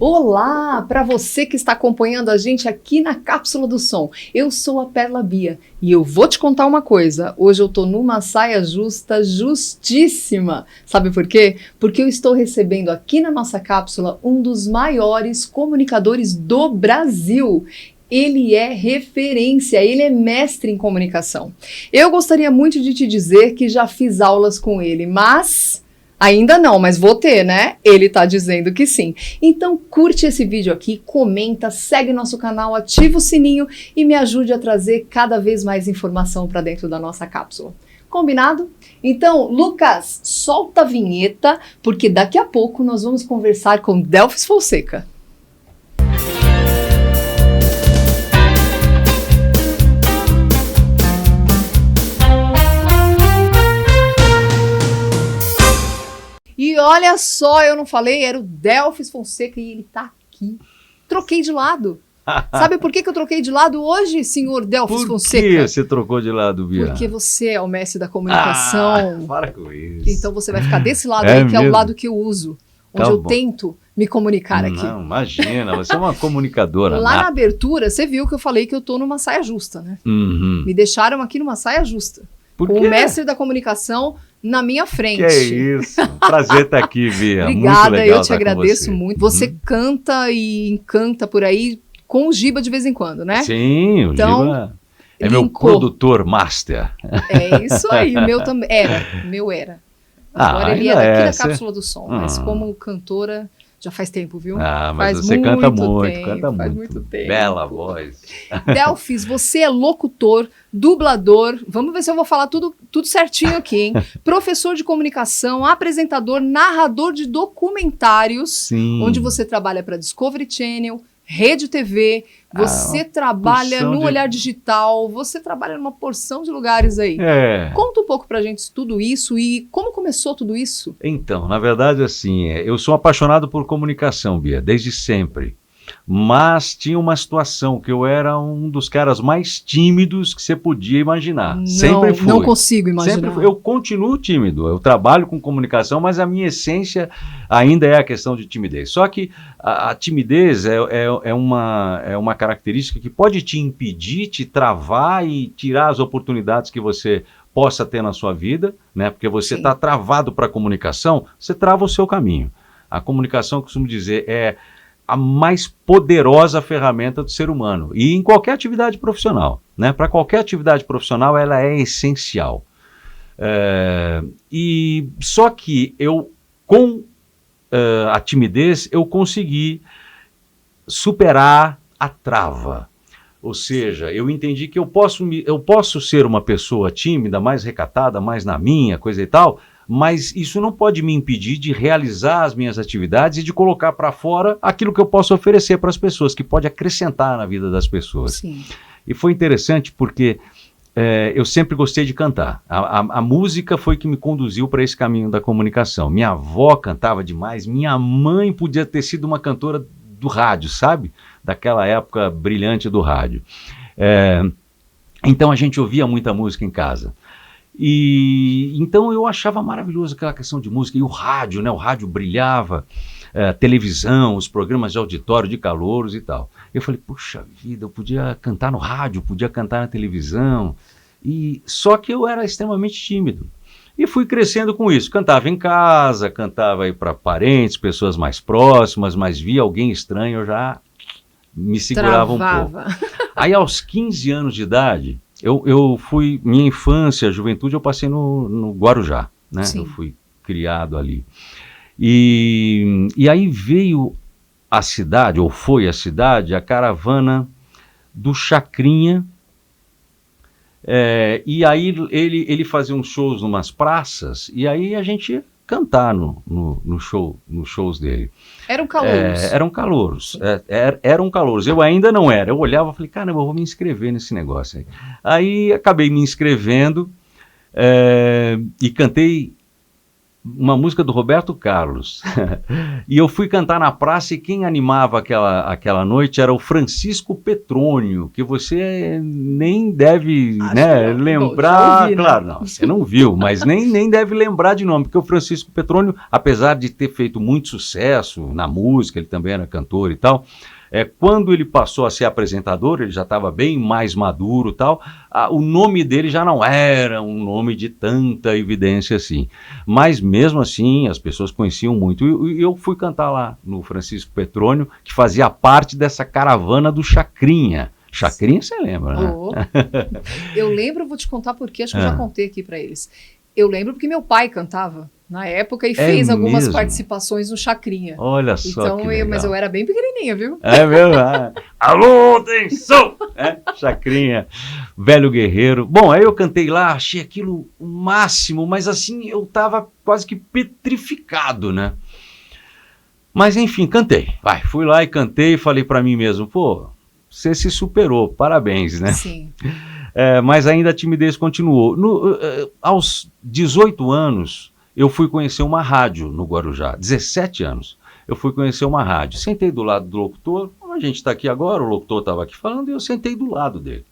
Olá, para você que está acompanhando a gente aqui na Cápsula do Som. Eu sou a Perla Bia e eu vou te contar uma coisa. Hoje eu tô numa saia justa, justíssima. Sabe por quê? Porque eu estou recebendo aqui na nossa cápsula um dos maiores comunicadores do Brasil. Ele é referência, ele é mestre em comunicação. Eu gostaria muito de te dizer que já fiz aulas com ele, mas ainda não, mas vou ter, né? Ele tá dizendo que sim. Então curte esse vídeo aqui, comenta, segue nosso canal, ativa o sininho e me ajude a trazer cada vez mais informação para dentro da nossa cápsula. Combinado? Então, Lucas, solta a vinheta, porque daqui a pouco nós vamos conversar com Delfis Fonseca. E olha só, eu não falei, era o Delfis Fonseca e ele tá aqui. Troquei de lado. Sabe por que eu troquei de lado hoje, senhor Delfis Fonseca? Por que você trocou de lado, Bia? Porque você é o mestre da comunicação. Para com isso. Então você vai ficar desse lado aí, que é o lado que eu uso. Onde Tá eu bom. tento me comunicar aqui. Não, imagina, você é uma comunicadora. Lá na abertura, você viu que eu falei que eu tô numa saia justa, né? Uhum. Me deixaram aqui numa saia justa. Por Com quê? o mestre da comunicação na minha frente. Que é isso? Prazer estar aqui, Bia. Obrigada, muito legal eu te estar com agradeço você. muito. Você canta e encanta por aí com o Giba de vez em quando, né? Sim, o Então, Giba é meu linkou. produtor master. É isso aí, o meu também. Meu era. Agora ele é ainda daqui da você- Cápsula do Som, mas como cantora já faz tempo, viu? Ah, mas Faz você canta muito, tempo, canta faz muito. muito tempo. Bela voz. Delfis, você é locutor, dublador, vamos ver se eu vou falar tudo certinho aqui, hein? Professor de comunicação, apresentador, narrador de documentários, Sim. onde você trabalha para Discovery Channel, Rede TV, você trabalha porção no de- Olhar Digital, você trabalha numa porção de lugares aí. É. Conta um pouco pra gente tudo isso e como começou tudo isso? Então, na verdade, assim, eu sou apaixonado por comunicação, Bia, desde sempre. Mas tinha uma situação que eu era um dos caras mais tímidos que você podia imaginar. Sempre fui. Não consigo imaginar. Sempre fui. Eu continuo tímido, eu trabalho com comunicação, mas a minha essência ainda é a questão de timidez. Só que a timidez é uma característica que pode te impedir, te travar e tirar as oportunidades que você possa ter na sua vida, né? Porque você Sim. está travado para a comunicação, você trava o seu caminho. A comunicação, eu costumo dizer, é a mais poderosa ferramenta do ser humano. E em qualquer atividade profissional, né? Para qualquer atividade profissional, ela é essencial. E só que eu, com a timidez, eu consegui superar a trava. Ou seja, eu entendi que eu posso ser uma pessoa tímida, mais recatada, mais na minha, coisa e tal, mas isso não pode me impedir de realizar as minhas atividades e de colocar para fora aquilo que eu posso oferecer para as pessoas, que pode acrescentar na vida das pessoas. Sim. E foi interessante porque eu sempre gostei de cantar. A música foi que me conduziu para esse caminho da comunicação. Minha avó cantava demais, minha mãe podia ter sido uma cantora do rádio, sabe? Daquela época brilhante do rádio. Então a gente ouvia muita música em casa. E então eu achava maravilhoso aquela questão de música. E o rádio, né? O rádio brilhava, televisão, os programas de auditório, de calouros e tal. Eu falei, puxa vida, eu podia cantar no rádio, podia cantar na televisão. Só que eu era extremamente tímido. E fui crescendo com isso. Cantava em casa, cantava aí para parentes, pessoas mais próximas, mas via alguém estranho, eu já me segurava um pouco. Aí aos 15 anos de idade, eu fui, minha infância, juventude, eu passei no Guarujá, né? Sim. Eu fui criado ali. E aí veio a cidade, ou foi a cidade, a caravana do Chacrinha. E aí ele fazia uns shows em umas praças, e aí a gente ia cantar nos shows dele. Eram calouros. Eram calouros. Eram calouros. Eu ainda não era. Eu olhava e falei, caramba, eu vou me inscrever nesse negócio aí. Aí acabei me inscrevendo e cantei uma música do Roberto Carlos. E eu fui cantar na praça e quem animava aquela noite era o Francisco Petrônio, que você nem deve lembrar. Ouvi, claro, não, você não viu, mas nem deve lembrar de nome, porque o Francisco Petrônio, apesar de ter feito muito sucesso na música, ele também era cantor e tal, quando ele passou a ser apresentador, ele já estava bem mais maduro e tal, o nome dele já não era um nome de tanta evidência assim. Mas mesmo assim, as pessoas conheciam muito. E eu fui cantar lá no Francisco Petrônio, que fazia parte dessa caravana do Chacrinha. Chacrinha, você lembra, né? Oh. Eu lembro, vou te contar porque, acho que eu já contei aqui para eles. Eu lembro porque meu pai cantava na época e fez algumas participações no Chacrinha. Olha só então, que legal. mas eu era bem pequenininha, viu? É mesmo? Alô, atenção! Chacrinha, velho guerreiro. Bom, aí eu cantei lá, achei aquilo o máximo, mas assim, eu tava quase que petrificado, né? Mas enfim, cantei. Fui lá e cantei e falei pra mim mesmo, pô, você se superou, parabéns, né? Sim. Mas ainda a timidez continuou. Aos 18 anos, eu fui conhecer uma rádio no Guarujá, 17 anos. Eu fui conhecer uma rádio, sentei do lado do locutor, a gente está aqui agora, o locutor estava aqui falando e eu sentei do lado dele.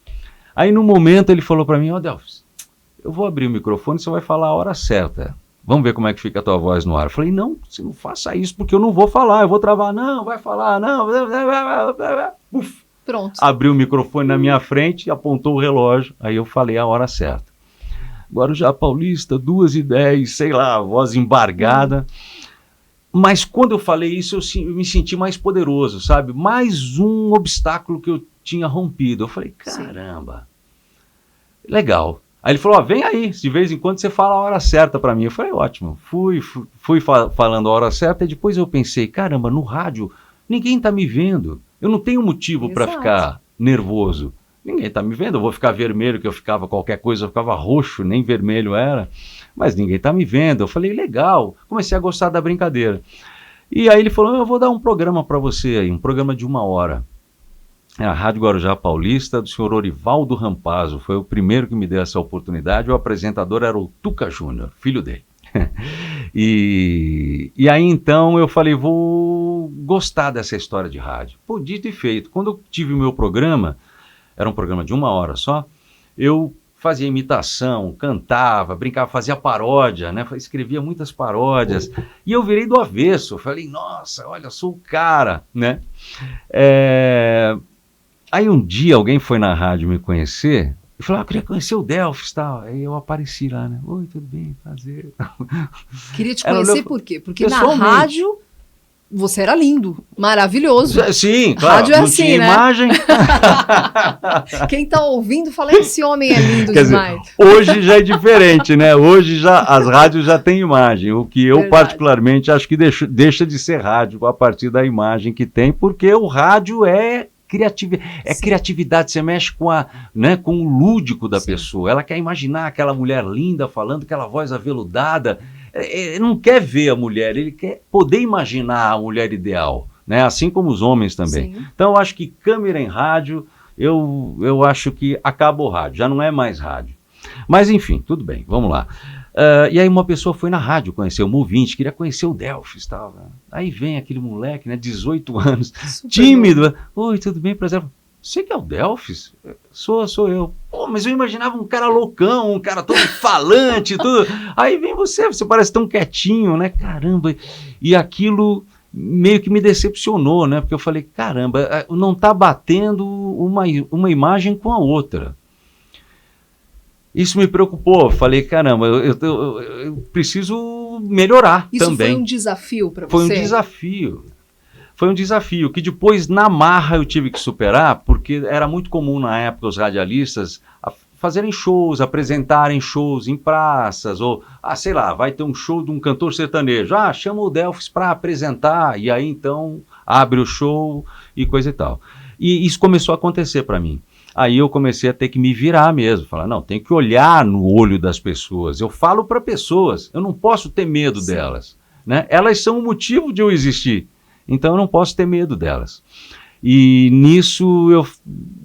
Aí no momento ele falou para mim, Delfis, eu vou abrir o microfone e você vai falar a hora certa. Vamos ver como é que fica a tua voz no ar. Eu falei, não, você não faça isso porque eu não vou falar, eu vou travar. Não, vai falar, não. Uf. Pronto. Abriu o microfone na minha frente, apontou o relógio, aí eu falei a hora certa. Guarujá Paulista, 2h10, sei lá, voz embargada. Mas quando eu falei isso, eu me senti mais poderoso, sabe? Mais um obstáculo que eu tinha rompido. Eu falei, caramba, legal. Aí ele falou, vem aí, de vez em quando você fala a hora certa para mim. Eu falei, ótimo. Fui falando a hora certa e depois eu pensei, caramba, no rádio ninguém tá me vendo. Eu não tenho motivo para ficar nervoso. Ninguém está me vendo, eu vou ficar vermelho, que eu ficava qualquer coisa, eu ficava roxo, nem vermelho era, mas ninguém está me vendo. Eu falei, legal, comecei a gostar da brincadeira. E aí ele falou, eu vou dar um programa para você aí, um programa de 1 hora. É a Rádio Guarujá Paulista, do senhor Orivaldo Rampazzo, foi o primeiro que me deu essa oportunidade, o apresentador era o Tuca Júnior, filho dele. E aí então eu falei, vou gostar dessa história de rádio. Pô, dito e feito, quando eu tive o meu programa, era um programa de 1 hora só, eu fazia imitação, cantava, brincava, fazia paródia, né? Escrevia muitas paródias. E eu virei do avesso, falei, nossa, olha, sou o cara, né? Aí um dia alguém foi na rádio me conhecer e falou, eu queria conhecer o Delfis e tal. Aí eu apareci lá, né? Oi, tudo bem? Prazer. Queria te conhecer por quê? Porque na rádio você era lindo, maravilhoso. Sim, claro. Rádio é assim, tinha imagem. Quem está ouvindo fala, esse homem é lindo demais. Dizer, hoje já é diferente, né? Hoje já as rádios já têm imagem, o que eu particularmente acho que deixa de ser rádio a partir da imagem que tem, porque o rádio é criatividade, você mexe com o lúdico da pessoa, ela quer imaginar aquela mulher linda falando, aquela voz aveludada, ele não quer ver a mulher, ele quer poder imaginar a mulher ideal, né? Assim como os homens também. Sim. Então eu acho que câmera em rádio, eu acho que acaba o rádio, já não é mais rádio. Mas enfim, tudo bem, vamos lá. E aí uma pessoa foi na rádio conhecer um ouvinte, queria conhecer o Delfis, tal, né? Aí vem aquele moleque, né, 18 anos, super tímido. Oi, tudo bem, prazer? Você que é o Delfis? Sou eu. Pô, mas eu imaginava um cara loucão, um cara todo falante, tudo. Aí vem você parece tão quietinho, né? Caramba. E aquilo meio que me decepcionou, né? Porque eu falei, caramba, não tá batendo uma imagem com a outra. Isso me preocupou, falei, caramba, eu preciso melhorar também. Isso foi um desafio para você? Foi um desafio que depois, na marra, eu tive que superar, porque era muito comum na época os radialistas fazerem shows, apresentarem shows em praças, ou, sei lá, vai ter um show de um cantor sertanejo, chama o Delfis para apresentar, e aí então abre o show e coisa e tal. E isso começou a acontecer para mim. Aí eu comecei a ter que me virar mesmo, falar, não, tem que olhar no olho das pessoas, eu falo para pessoas, eu não posso ter medo delas, né? Elas são o motivo de eu existir, então eu não posso ter medo delas. E nisso eu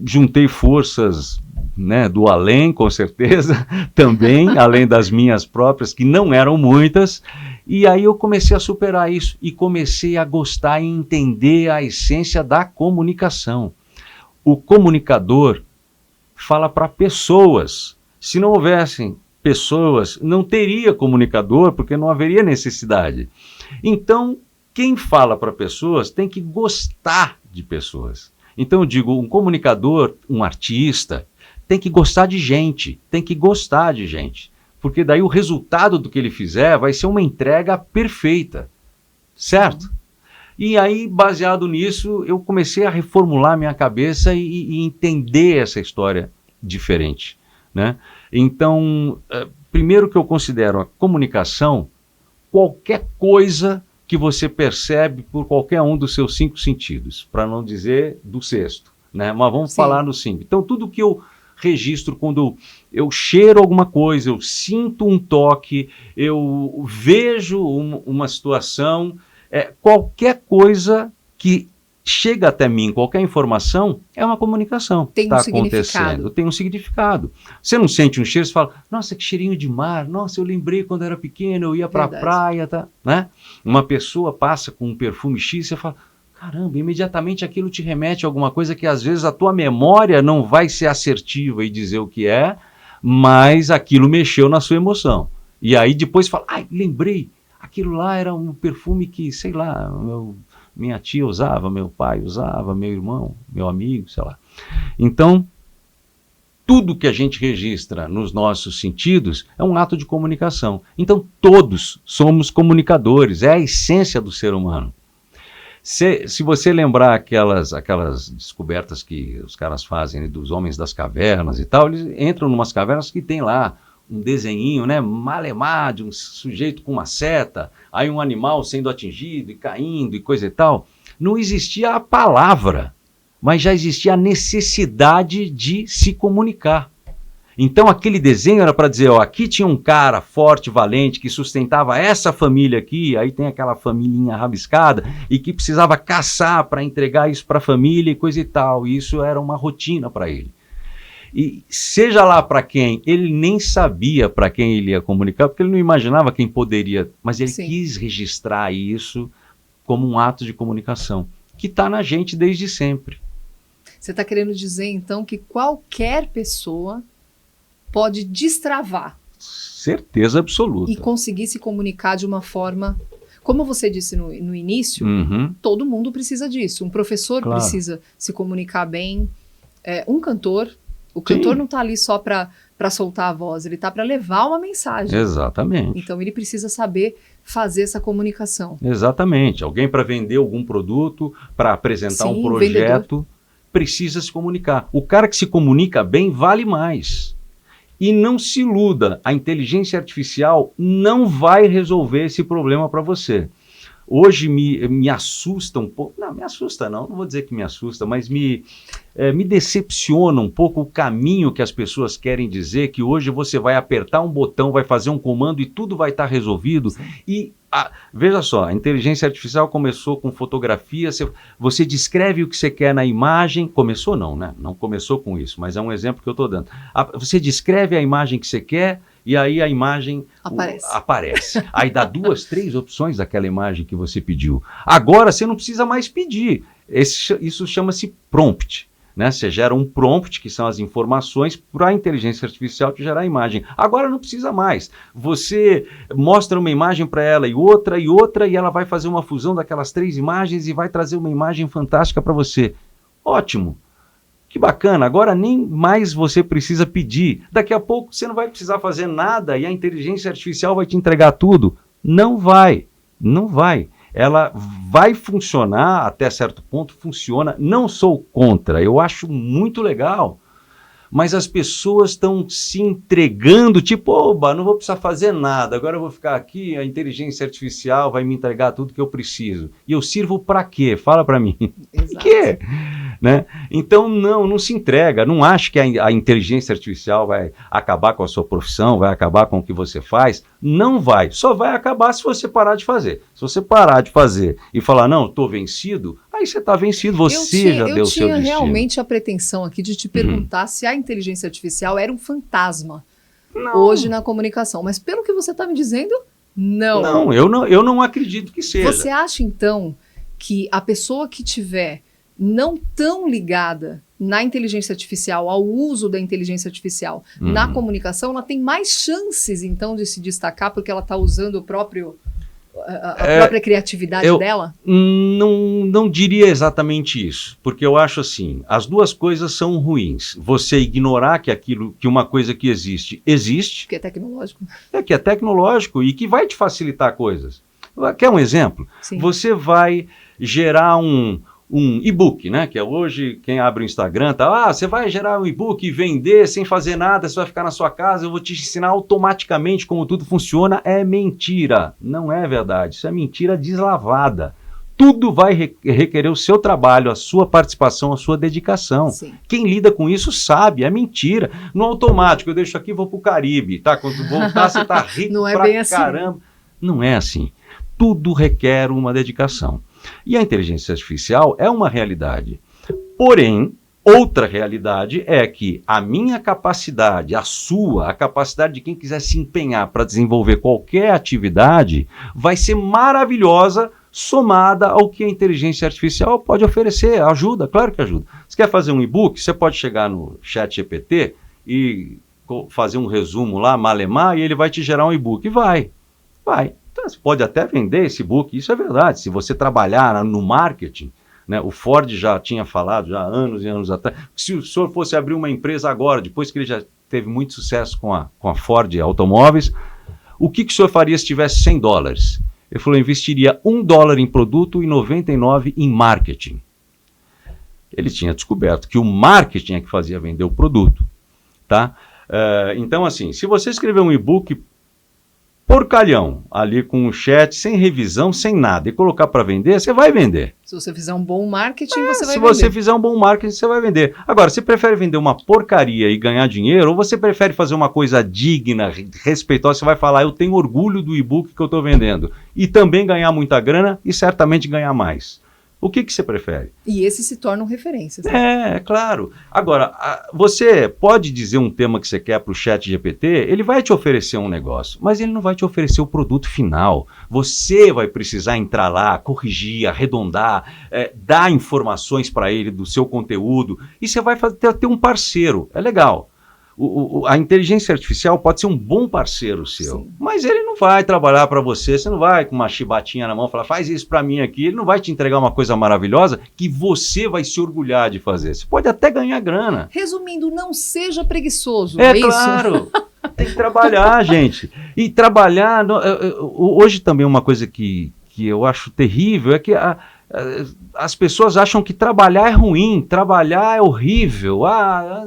juntei forças, né, do além, com certeza, também, além das minhas próprias, que não eram muitas, E aí eu comecei a superar isso e comecei a gostar e entender a essência da comunicação. O comunicador fala para pessoas. Se não houvessem pessoas, não teria comunicador, porque não haveria necessidade. Então, quem fala para pessoas tem que gostar de pessoas. Então eu digo, um comunicador, um artista, tem que gostar de gente, porque daí o resultado do que ele fizer vai ser uma entrega perfeita, certo? E aí, baseado nisso, eu comecei a reformular minha cabeça e entender essa história diferente, né? Então, primeiro que eu considero a comunicação, qualquer coisa que você percebe por qualquer um dos seus 5 sentidos, para não dizer do sexto, né? Mas vamos falar no 5. Então, tudo que eu registro quando eu cheiro alguma coisa, eu sinto um toque, eu vejo uma situação, qualquer coisa que chega até mim, qualquer informação, é uma comunicação que está acontecendo. Tem um significado. Você não sente um cheiro, você fala, nossa, que cheirinho de mar, nossa, eu lembrei quando era pequeno, eu ia para a praia, tá? Né? Uma pessoa passa com um perfume X, você fala, caramba, imediatamente aquilo te remete a alguma coisa que às vezes a tua memória não vai ser assertiva e dizer o que é, mas aquilo mexeu na sua emoção. E aí depois fala, ai, lembrei, aquilo lá era um perfume que, sei lá, minha tia usava, meu pai usava, meu irmão, meu amigo, sei lá. Então, tudo que a gente registra nos nossos sentidos é um ato de comunicação. Então, todos somos comunicadores, é a essência do ser humano. Se você lembrar aquelas descobertas que os caras fazem, né, dos homens das cavernas e tal, eles entram em umas cavernas que tem lá um desenhinho, né, malemar de um sujeito com uma seta, aí um animal sendo atingido e caindo e coisa e tal. Não existia a palavra, mas já existia a necessidade de se comunicar. Então aquele desenho era para dizer, ó, aqui tinha um cara forte, valente, que sustentava essa família aqui, aí tem aquela familhinha rabiscada, e que precisava caçar para entregar isso para a família e coisa e tal. E isso era uma rotina para ele. E seja lá para quem, ele nem sabia para quem ele ia comunicar, porque ele não imaginava quem poderia, mas ele quis registrar isso como um ato de comunicação, que está na gente desde sempre. Você está querendo dizer, então, que qualquer pessoa pode destravar. Certeza absoluta. E conseguir se comunicar de uma forma... Como você disse no início, todo mundo precisa disso. Um professor precisa se comunicar bem. Um cantor... O cantor não está ali só para soltar a voz, ele está para levar uma mensagem. Exatamente. Então ele precisa saber fazer essa comunicação. Exatamente. Alguém para vender algum produto, para apresentar um projeto, precisa se comunicar. O cara que se comunica bem vale mais. E não se iluda, a inteligência artificial não vai resolver esse problema para você. Hoje me assusta um pouco, não me assusta não vou dizer que me assusta, mas me decepciona um pouco o caminho que as pessoas querem dizer, que hoje você vai apertar um botão, vai fazer um comando e tudo vai estar resolvido. E veja só, a inteligência artificial começou com fotografia, você descreve o que você quer na imagem, começou não, né? Não começou com isso, mas é um exemplo que eu estou dando. Você descreve a imagem que você quer, e aí a imagem aparece. Aí dá 2, 3 opções daquela imagem que você pediu. Agora você não precisa mais pedir. Isso chama-se prompt. Né? Você gera um prompt, que são as informações, para a inteligência artificial te gerar a imagem. Agora não precisa mais. Você mostra uma imagem para ela e outra, e ela vai fazer uma fusão daquelas 3 imagens e vai trazer uma imagem fantástica para você. Ótimo. Que bacana, agora nem mais você precisa pedir. Daqui a pouco você não vai precisar fazer nada e a inteligência artificial vai te entregar tudo. Não vai. Ela vai funcionar até certo ponto, funciona. Não sou contra, eu acho muito legal. Mas as pessoas estão se entregando, tipo, oba, não vou precisar fazer nada, agora eu vou ficar aqui, a inteligência artificial vai me entregar tudo que eu preciso. E eu sirvo para quê? Fala para mim. Exato. Quê? Né? Então não se entrega, não acho que a inteligência artificial vai acabar com a sua profissão, vai acabar com o que você faz. Não vai, só vai acabar se você parar de fazer. Se você parar de fazer e falar, não, estou vencido, aí você está vencido, você já deu o seu destino. Eu tinha realmente a pretensão aqui de te perguntar se a inteligência artificial era um fantasma hoje na comunicação, mas pelo que você está me dizendo, Não. Eu não acredito que seja. Você acha, então, que a pessoa que tiver não tão ligada na inteligência artificial, ao uso da inteligência artificial na comunicação, ela tem mais chances, então, de se destacar porque ela está usando a própria criatividade dela? Não diria exatamente isso, porque eu acho assim, as duas coisas são ruins. Você ignorar que uma coisa que existe, Que é tecnológico. Que é tecnológico e que vai te facilitar coisas. Quer um exemplo? Sim. Você vai gerar um e-book, né? Que é hoje, quem abre o Instagram, você vai gerar um e-book e vender sem fazer nada, você vai ficar na sua casa, eu vou te ensinar automaticamente como tudo funciona. É mentira, não é verdade, isso é mentira deslavada. Tudo vai requerer o seu trabalho, a sua participação, a sua dedicação. Sim. Quem lida com isso sabe, é mentira. No automático, eu deixo aqui e vou pro Caribe, tá? Quando voltar, você tá rico não é pra bem caramba. Assim. Não é assim. Tudo requer uma dedicação. E a inteligência artificial é uma realidade. Porém, outra realidade é que a minha capacidade, a capacidade de quem quiser se empenhar para desenvolver qualquer atividade, vai ser maravilhosa somada ao que a inteligência artificial pode oferecer. Ajuda, claro que ajuda. Você quer fazer um e-book? Você pode chegar no ChatGPT e fazer um resumo lá, malemar, e ele vai te gerar um e-book. Vai. Então, você pode até vender esse e-book, isso é verdade. Se você trabalhar no marketing, né, o Ford já tinha falado, já há anos e anos atrás, se o senhor fosse abrir uma empresa agora, depois que ele já teve muito sucesso com a Ford Automóveis, o que o senhor faria se tivesse $100? Ele falou, investiria $1 em produto e 99 em marketing. Ele tinha descoberto que o marketing é que fazia vender o produto, tá? Então, assim, se você escrever um e-book porcalhão, ali com o chat, sem revisão, sem nada, e colocar para vender, você vai vender. Se você fizer um bom marketing, você vai se vender. Se você fizer um bom marketing, você vai vender. Agora, você prefere vender uma porcaria e ganhar dinheiro, ou você prefere fazer uma coisa digna, respeitosa, você vai falar, eu tenho orgulho do e-book que eu estou vendendo, e também ganhar muita grana, e certamente ganhar mais. O que você prefere? E esses se tornam referências. Né? É claro. Agora, você pode dizer um tema que você quer para o ChatGPT, ele vai te oferecer um negócio, mas ele não vai te oferecer o produto final. Você vai precisar entrar lá, corrigir, arredondar, dar informações para ele do seu conteúdo, e você vai ter um parceiro. É legal. A inteligência artificial pode ser um bom parceiro seu, sim, mas ele não vai trabalhar para você, você não vai com uma chibatinha na mão falar, faz isso para mim aqui, ele não vai te entregar uma coisa maravilhosa que você vai se orgulhar de fazer. Você pode até ganhar grana. Resumindo, não seja preguiçoso. É claro, tem que trabalhar, gente. E trabalhar, hoje também uma coisa que eu acho terrível é que as pessoas acham que trabalhar é ruim, trabalhar é horrível.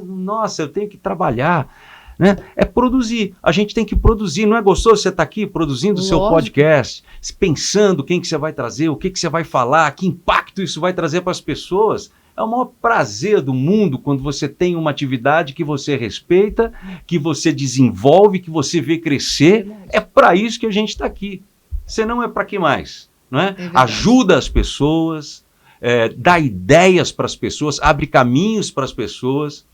Nossa, eu tenho que trabalhar. Né? É produzir. A gente tem que produzir. Não é gostoso você estar aqui produzindo o seu podcast, pensando quem que você vai trazer, o que você vai falar, que impacto isso vai trazer para as pessoas. É o maior prazer do mundo quando você tem uma atividade que você respeita, que você desenvolve, que você vê crescer. É para isso que a gente está aqui. Senão é para que mais? Não é? Ajuda as pessoas, dá ideias para as pessoas, abre caminhos para as pessoas,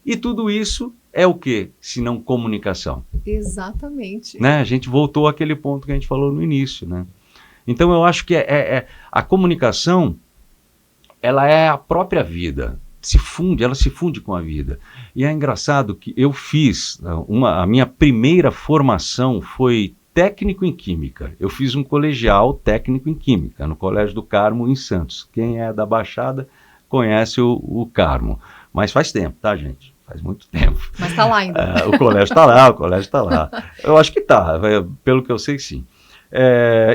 e tudo isso é o quê? Se não comunicação. Exatamente. Né? A gente voltou àquele ponto que a gente falou no início. Né? Então eu acho que a comunicação, ela é a própria vida, ela se funde com a vida. E é engraçado que eu fiz, a minha primeira formação foi técnico em Química. Eu fiz um colegial técnico em Química, no Colégio do Carmo, em Santos. Quem é da Baixada conhece o Carmo. Mas faz tempo, tá, gente? Faz muito tempo. Mas está lá ainda. O colégio está lá, Eu acho que está, pelo que eu sei, sim.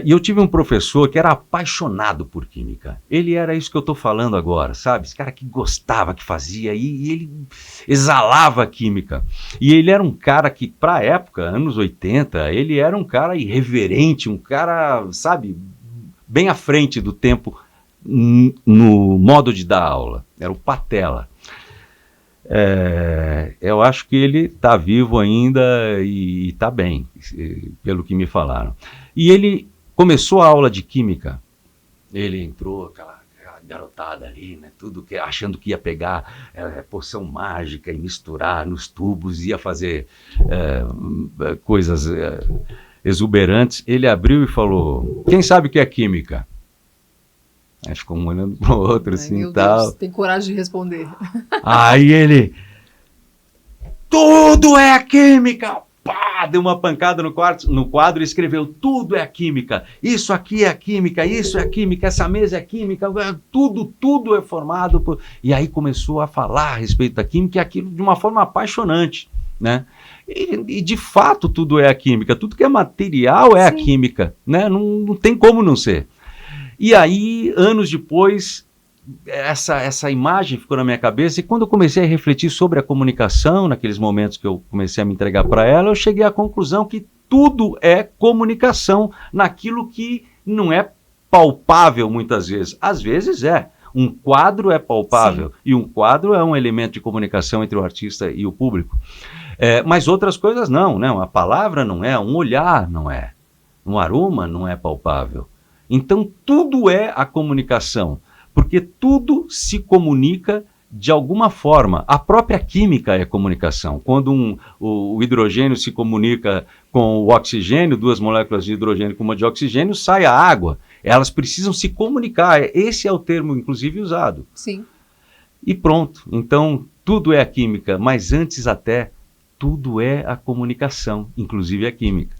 E eu tive um professor que era apaixonado por Química. Ele era isso que eu estou falando agora, sabe? Esse cara que gostava, que fazia, e ele exalava Química. E ele era um cara que, para a época, anos 80, ele era um cara irreverente, um cara, sabe, bem à frente do tempo no modo de dar aula. Era o Patela. Eu acho que ele está vivo ainda e está bem, pelo que me falaram. E ele começou a aula de Química, ele entrou, aquela garotada ali, né, tudo achando que ia pegar poção mágica e misturar nos tubos, ia fazer coisas exuberantes, ele abriu e falou: quem sabe o que é química? Aí ficou um olhando pro outro, assim, meu tal. Deus, tem coragem de responder. Aí ele: tudo é a química! Pá, deu uma pancada no quadro e escreveu: tudo é a química, isso aqui é a química, isso é a química, essa mesa é química, tudo é formado por... E aí começou a falar a respeito da química, e aquilo de uma forma apaixonante, né? E de fato tudo é a química, tudo que é material é a química, né? Não tem como não ser. E aí, anos depois, essa imagem ficou na minha cabeça, e quando eu comecei a refletir sobre a comunicação, naqueles momentos que eu comecei a me entregar para ela, eu cheguei à conclusão que tudo é comunicação naquilo que não é palpável muitas vezes. Às vezes é. Um quadro é palpável, e um quadro é um elemento de comunicação entre o artista e o público. Mas outras coisas não, né? Uma palavra não é, um olhar não é, um aroma não é palpável. Então tudo é a comunicação, porque tudo se comunica de alguma forma. A própria química é comunicação. Quando o hidrogênio se comunica com o oxigênio, duas moléculas de hidrogênio com uma de oxigênio, sai a água. Elas precisam se comunicar. Esse é o termo, inclusive, usado. Sim. E pronto. Então, tudo é a química, mas antes até, tudo é a comunicação, inclusive a química.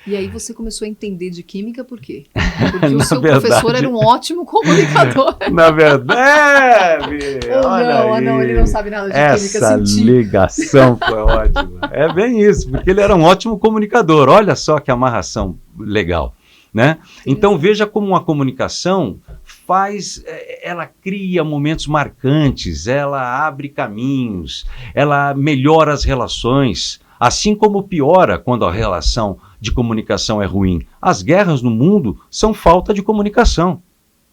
E aí você começou a entender de química por quê? Porque o seu professor era um ótimo comunicador. Na verdade, não, ele não sabe nada de química. Essa ligação foi ótima. É bem isso, porque ele era um ótimo comunicador. Olha só que amarração legal, né? Então veja como a comunicação ela cria momentos marcantes, ela abre caminhos, ela melhora as relações, assim como piora quando a relação de comunicação é ruim. As guerras no mundo são falta de comunicação.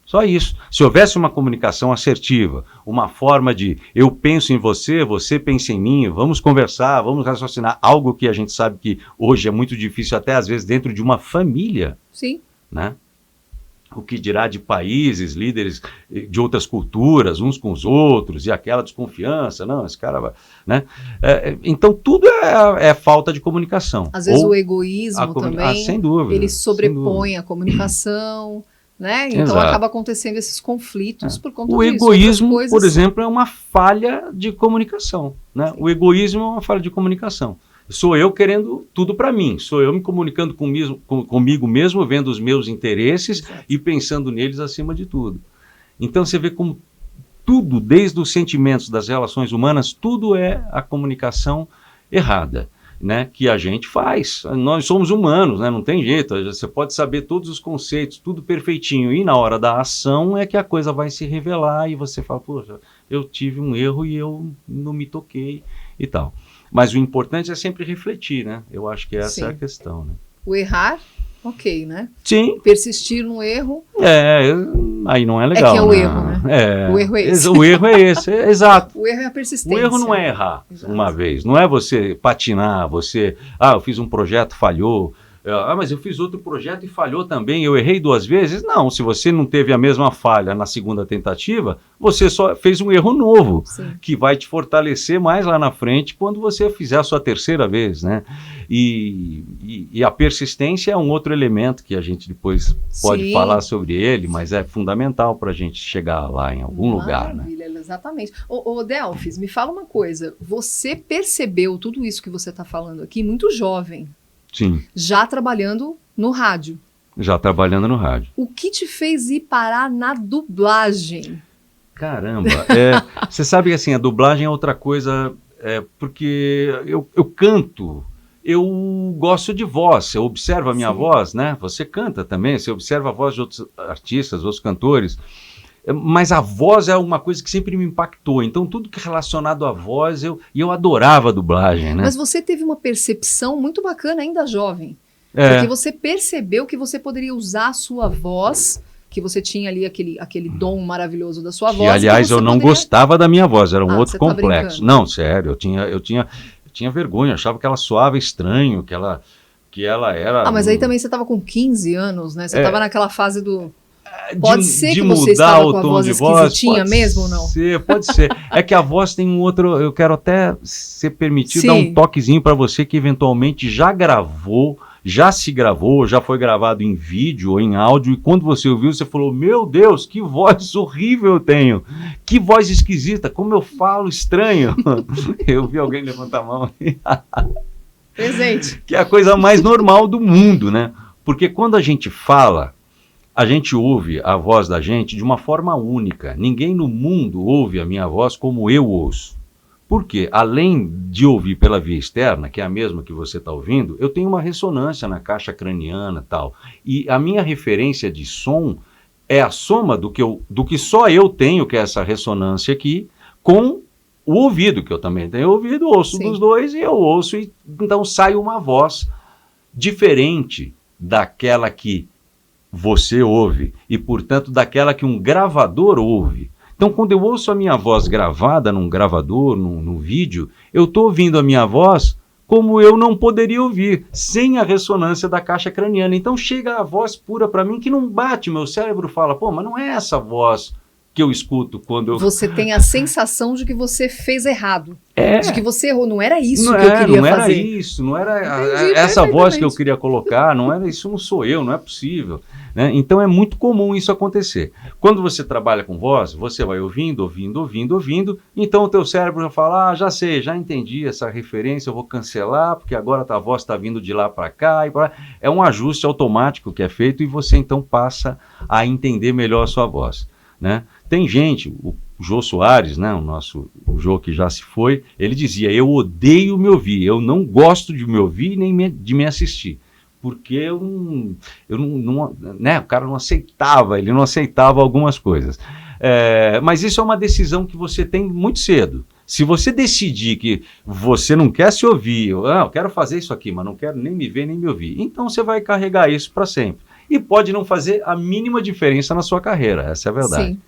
Só isso. Se houvesse uma comunicação assertiva, uma forma de eu penso em você, você pensa em mim, vamos conversar, vamos raciocinar, algo que a gente sabe que hoje é muito difícil, até às vezes dentro de uma família. Sim. Né? O que dirá de países, líderes de outras culturas, uns com os outros, e aquela desconfiança, não, esse cara vai... Né? Então, tudo é falta de comunicação. Às vezes o egoísmo também, sem dúvida, ele sobrepõe a comunicação, né? Então Exato. acaba acontecendo esses conflitos por conta disso. O egoísmo, por exemplo, é uma falha de comunicação. Né? O egoísmo é uma falha de comunicação. Sou eu querendo tudo para mim, sou eu me comunicando comigo mesmo, vendo os meus interesses e pensando neles acima de tudo. Então você vê como tudo, desde os sentimentos das relações humanas, tudo é a comunicação errada, né, que a gente faz. Nós somos humanos, né, não tem jeito, você pode saber todos os conceitos, tudo perfeitinho, e na hora da ação é que a coisa vai se revelar e você fala, poxa, eu tive um erro e eu não me toquei e tal. Mas o importante é sempre refletir, né? Eu acho que essa é a questão, né? O errar, ok, né? Sim. Persistir no erro... aí não é legal. É que é o erro, né? O erro é esse. O erro é esse, exato. O erro é a persistência. O erro não é errar uma vez, não é você patinar, eu fiz um projeto, falhou, mas eu fiz outro projeto e falhou também, eu errei 2 vezes. Não, se você não teve a mesma falha na segunda tentativa, você só fez um erro novo, que vai te fortalecer mais lá na frente quando você fizer a sua 3ª vez, né? E a persistência é um outro elemento que a gente depois pode falar sobre ele, mas é fundamental para a gente chegar lá em algum lugar, né? Exatamente. Ô Delfis, me fala uma coisa, você percebeu tudo isso que você está falando aqui muito jovem? Sim. Já trabalhando no rádio. Já trabalhando no rádio. O que te fez ir parar na dublagem? Caramba, você sabe que assim, a dublagem é outra coisa, porque eu canto, eu gosto de voz, eu observo a minha voz, né? Você canta também, você observa a voz de outros artistas, outros cantores, mas a voz é uma coisa que sempre me impactou. Então, tudo que é relacionado à voz, eu adorava a dublagem, né? Mas você teve uma percepção muito bacana, ainda jovem. Porque você percebeu que você poderia usar a sua voz, que você tinha ali aquele dom maravilhoso da sua voz. Aliás, eu não gostava da minha voz, era um outro complexo. Tá não, sério, eu tinha vergonha, achava que ela soava estranho, que ela era... mas aí também você estava com 15 anos, né? Você estava naquela fase do... Pode ser que você estava com a voz esquisitinha mesmo ou não? Pode ser. É que a voz tem um outro... Eu quero até ser permitido dar um toquezinho para você que eventualmente já gravou já se gravou, já foi gravado em vídeo ou em áudio, e quando você ouviu, você falou, meu Deus, que voz horrível eu tenho, que voz esquisita, como eu falo estranho. Eu vi alguém levantar a mão. Presente. Que é a coisa mais normal do mundo, né? Porque quando a gente fala, a gente ouve a voz da gente de uma forma única. Ninguém no mundo ouve a minha voz como eu ouço. Porque, além de ouvir pela via externa, que é a mesma que você está ouvindo, eu tenho uma ressonância na caixa craniana e tal. E a minha referência de som é a soma do que só eu tenho, que é essa ressonância aqui, com o ouvido, que eu também tenho ouvido, ouço dos dois e eu ouço, e então sai uma voz diferente daquela que você ouve e, portanto, daquela que um gravador ouve. Então, quando eu ouço a minha voz gravada num gravador, num vídeo, eu estou ouvindo a minha voz como eu não poderia ouvir, sem a ressonância da caixa craniana. Então, chega a voz pura para mim que não bate. Meu cérebro fala, pô, mas não é essa voz que eu escuto quando eu... Você tem a sensação de que você fez errado. É. De que você errou. Não era isso não que eu queria fazer. Não era isso, não era essa voz que eu queria colocar, não era isso, não sou eu, não é possível. Né? Então é muito comum isso acontecer. Quando você trabalha com voz, você vai ouvindo, então o teu cérebro já fala, já sei, já entendi essa referência, eu vou cancelar, porque agora a voz está vindo de lá para cá. É um ajuste automático que é feito e você então passa a entender melhor a sua voz. Né? Tem gente, o Jô Soares, né, o Jô que já se foi, ele dizia, eu odeio me ouvir, eu não gosto de me ouvir nem de me assistir, porque né, o cara não aceitava algumas coisas. Mas isso é uma decisão que você tem muito cedo. Se você decidir que você não quer se ouvir, eu quero fazer isso aqui, mas não quero nem me ver nem me ouvir, então você vai carregar isso para sempre. E pode não fazer a mínima diferença na sua carreira, essa é a verdade. Sim.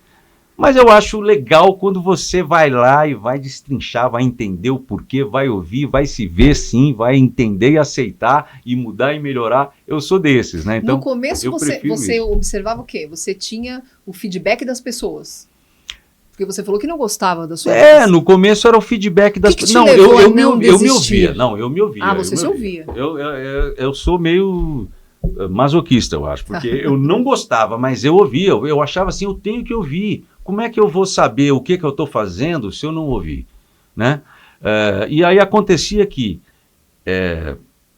Mas eu acho legal quando você vai lá e vai destrinchar, vai entender o porquê, vai ouvir, vai se ver sim, vai entender e aceitar e mudar e melhorar. Eu sou desses, né? Então, no começo você observava o quê? Você tinha o feedback das pessoas. Porque você falou que não gostava da sua voz. No começo era o feedback das pessoas. Não, eu me ouvia. Não, eu me ouvia. Ah, você se ouvia. Eu sou meio masoquista, eu acho, porque eu não gostava, mas eu ouvia. Eu achava assim, eu tenho que ouvir. Como é que eu vou saber o que eu estou fazendo se eu não ouvir? Né? E aí acontecia que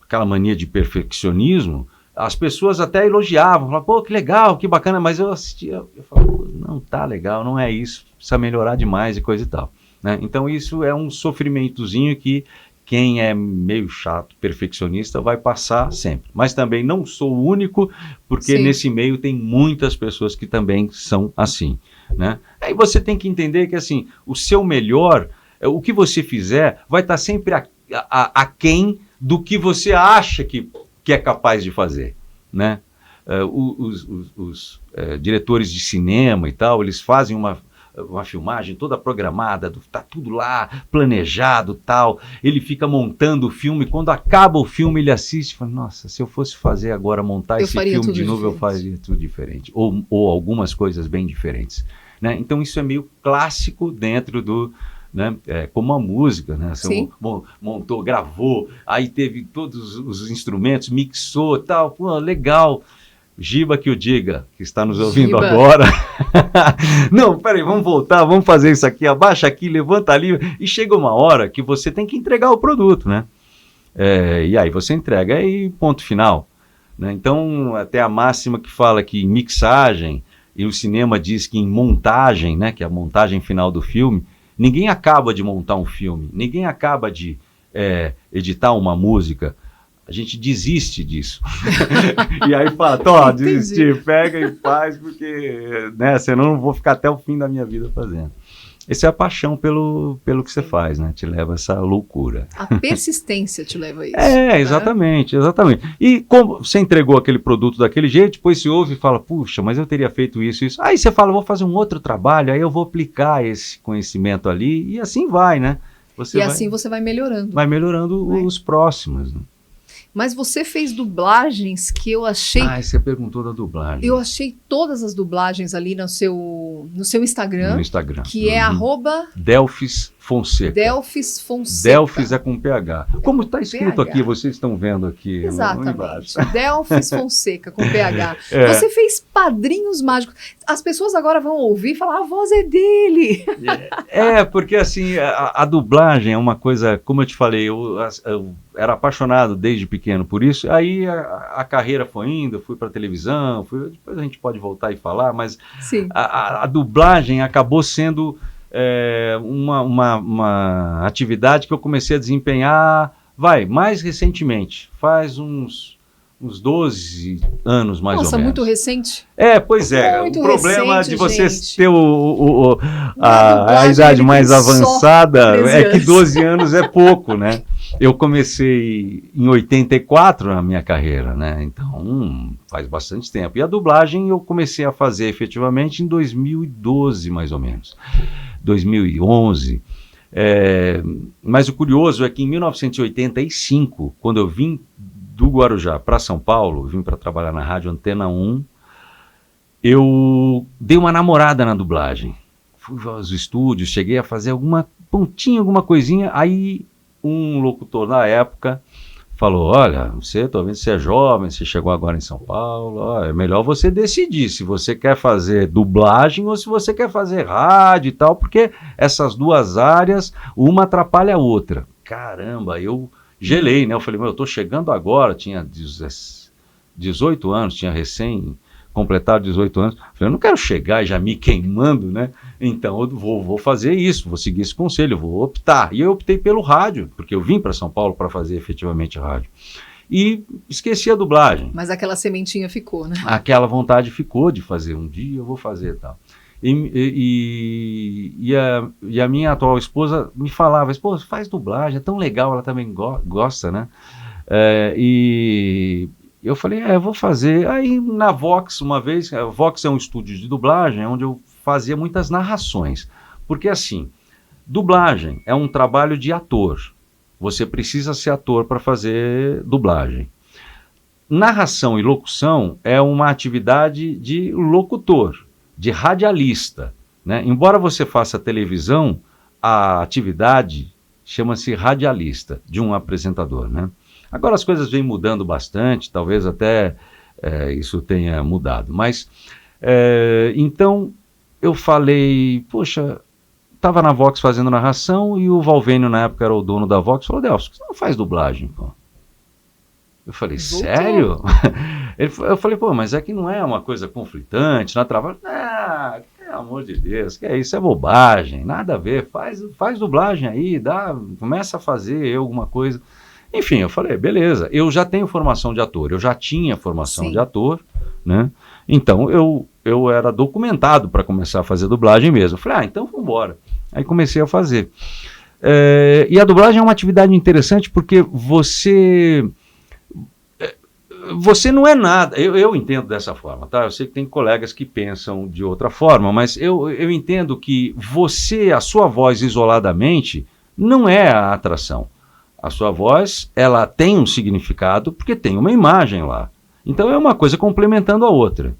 aquela mania de perfeccionismo, as pessoas até elogiavam, falavam, pô, que legal, que bacana, mas eu assistia, eu falava, não tá legal, não é isso, precisa melhorar demais e coisa e tal. Né? Então isso é um sofrimentozinho que quem é meio chato, perfeccionista, vai passar sempre. Mas também não sou o único, porque nesse meio tem muitas pessoas que também são assim. Né? Aí você tem que entender que assim, o seu melhor, o que você fizer, vai estar sempre aquém do que você acha que é capaz de fazer. Né? Os diretores de cinema e tal, eles fazem uma filmagem toda programada, tá tudo lá, planejado, tal. Ele fica montando o filme, quando acaba o filme ele assiste e fala, nossa, se eu fosse fazer agora, montar esse filme de novo, eu faria tudo diferente. Ou algumas coisas bem diferentes. Né? Então isso é meio clássico dentro do... Né? Como a música, né? Você montou, gravou, aí teve todos os instrumentos, mixou, tal, pô, legal. Giba que o diga, que está nos ouvindo agora. Não, peraí, vamos voltar, vamos fazer isso aqui, abaixa aqui, levanta ali, e chega uma hora que você tem que entregar o produto, né? E aí você entrega e ponto final. Né? Então, até a máxima que fala que em mixagem, e o cinema diz que em montagem, né, que é a montagem final do filme, ninguém acaba de montar um filme, ninguém acaba de editar uma música. A gente desiste disso. E aí fala, desistir, pega e faz, porque senão eu não vou ficar até o fim da minha vida fazendo. Essa é a paixão pelo que você faz, né? Te leva a essa loucura. A persistência te leva a isso. Exatamente. E como você entregou aquele produto daquele jeito, depois você ouve e fala, puxa, mas eu teria feito isso. Aí você fala, vou fazer um outro trabalho, aí eu vou aplicar esse conhecimento ali, e assim vai, né? Assim você vai melhorando. Vai melhorando os próximos, né? Mas você fez dublagens que eu achei... você perguntou da dublagem. Eu achei todas as dublagens ali no seu Instagram. No Instagram. Que é @... Delfis Fonseca. Delfis Fonseca. Delfis é com PH. Como está escrito PH. aqui, vocês estão vendo aqui. Exatamente. Delfis Fonseca, com PH. É. Você fez Padrinhos Mágicos. As pessoas agora vão ouvir e falar, a voz é dele. Porque assim, a dublagem é uma coisa, como eu te falei, eu era apaixonado desde pequeno por isso, aí a carreira foi indo, eu fui para televisão, depois a gente pode voltar e falar, mas Sim. A dublagem acabou sendo uma atividade que eu comecei a desempenhar, mais recentemente, faz uns 12 anos mais ou menos. Nossa, muito recente. Pois é. Muito o problema recente, de você gente. ter a idade mais avançada é que 12 anos é pouco, né? Eu comecei em 84 na minha carreira, né? Então, faz bastante tempo. E a dublagem eu comecei a fazer efetivamente em 2012, mais ou menos. 2011. Mas o curioso é que em 1985, quando eu vim do Guarujá para São Paulo, vim para trabalhar na Rádio Antena 1, eu dei uma namorada na dublagem. Fui aos estúdios, cheguei a fazer alguma pontinha, alguma coisinha, aí um locutor na época falou, olha, tô vendo que você é jovem, você chegou agora em São Paulo, é melhor você decidir se você quer fazer dublagem ou se você quer fazer rádio e tal, porque essas duas áreas, uma atrapalha a outra. Caramba, eu gelei, né? Eu falei, eu tô chegando agora, tinha 18 anos, tinha recém completado 18 anos. Eu falei, eu não quero chegar já me queimando, né? Então eu vou fazer isso, vou seguir esse conselho, vou optar. E eu optei pelo rádio, porque eu vim para São Paulo para fazer efetivamente rádio. E esqueci a dublagem. Mas aquela sementinha ficou, né? Aquela vontade ficou de fazer, um dia eu vou fazer e tal. E a minha atual esposa me falava, pô, faz dublagem, é tão legal, ela também gosta, né? E eu falei, eu vou fazer. Aí na Vox, uma vez, a Vox é um estúdio de dublagem, onde eu fazia muitas narrações. Porque assim, dublagem é um trabalho de ator. Você precisa ser ator para fazer dublagem. Narração e locução é uma atividade de locutor, de radialista, né? Embora você faça televisão, a atividade chama-se radialista, de um apresentador, né? Agora as coisas vêm mudando bastante, talvez até isso tenha mudado, mas então eu falei, poxa, estava na Vox fazendo narração e o Valvênio na época era o dono da Vox, falou, Delfis, você não faz dublagem, pô? Eu falei, sério? Eu falei, pô, mas é que não é uma coisa conflitante, não trava. Pelo amor de Deus, que isso é bobagem, nada a ver, faz dublagem aí, começa a fazer alguma coisa. Enfim, eu falei, beleza, eu já tenho formação de ator, eu já tinha formação de ator, né? Então eu era documentado para começar a fazer dublagem mesmo. Eu falei, então vamos embora. Aí comecei a fazer. E a dublagem é uma atividade interessante porque você não é nada, eu entendo dessa forma, tá? Eu sei que tem colegas que pensam de outra forma, mas eu entendo que a sua voz isoladamente não é a atração. A sua voz, ela tem um significado porque tem uma imagem lá. Então é uma coisa complementando a outra,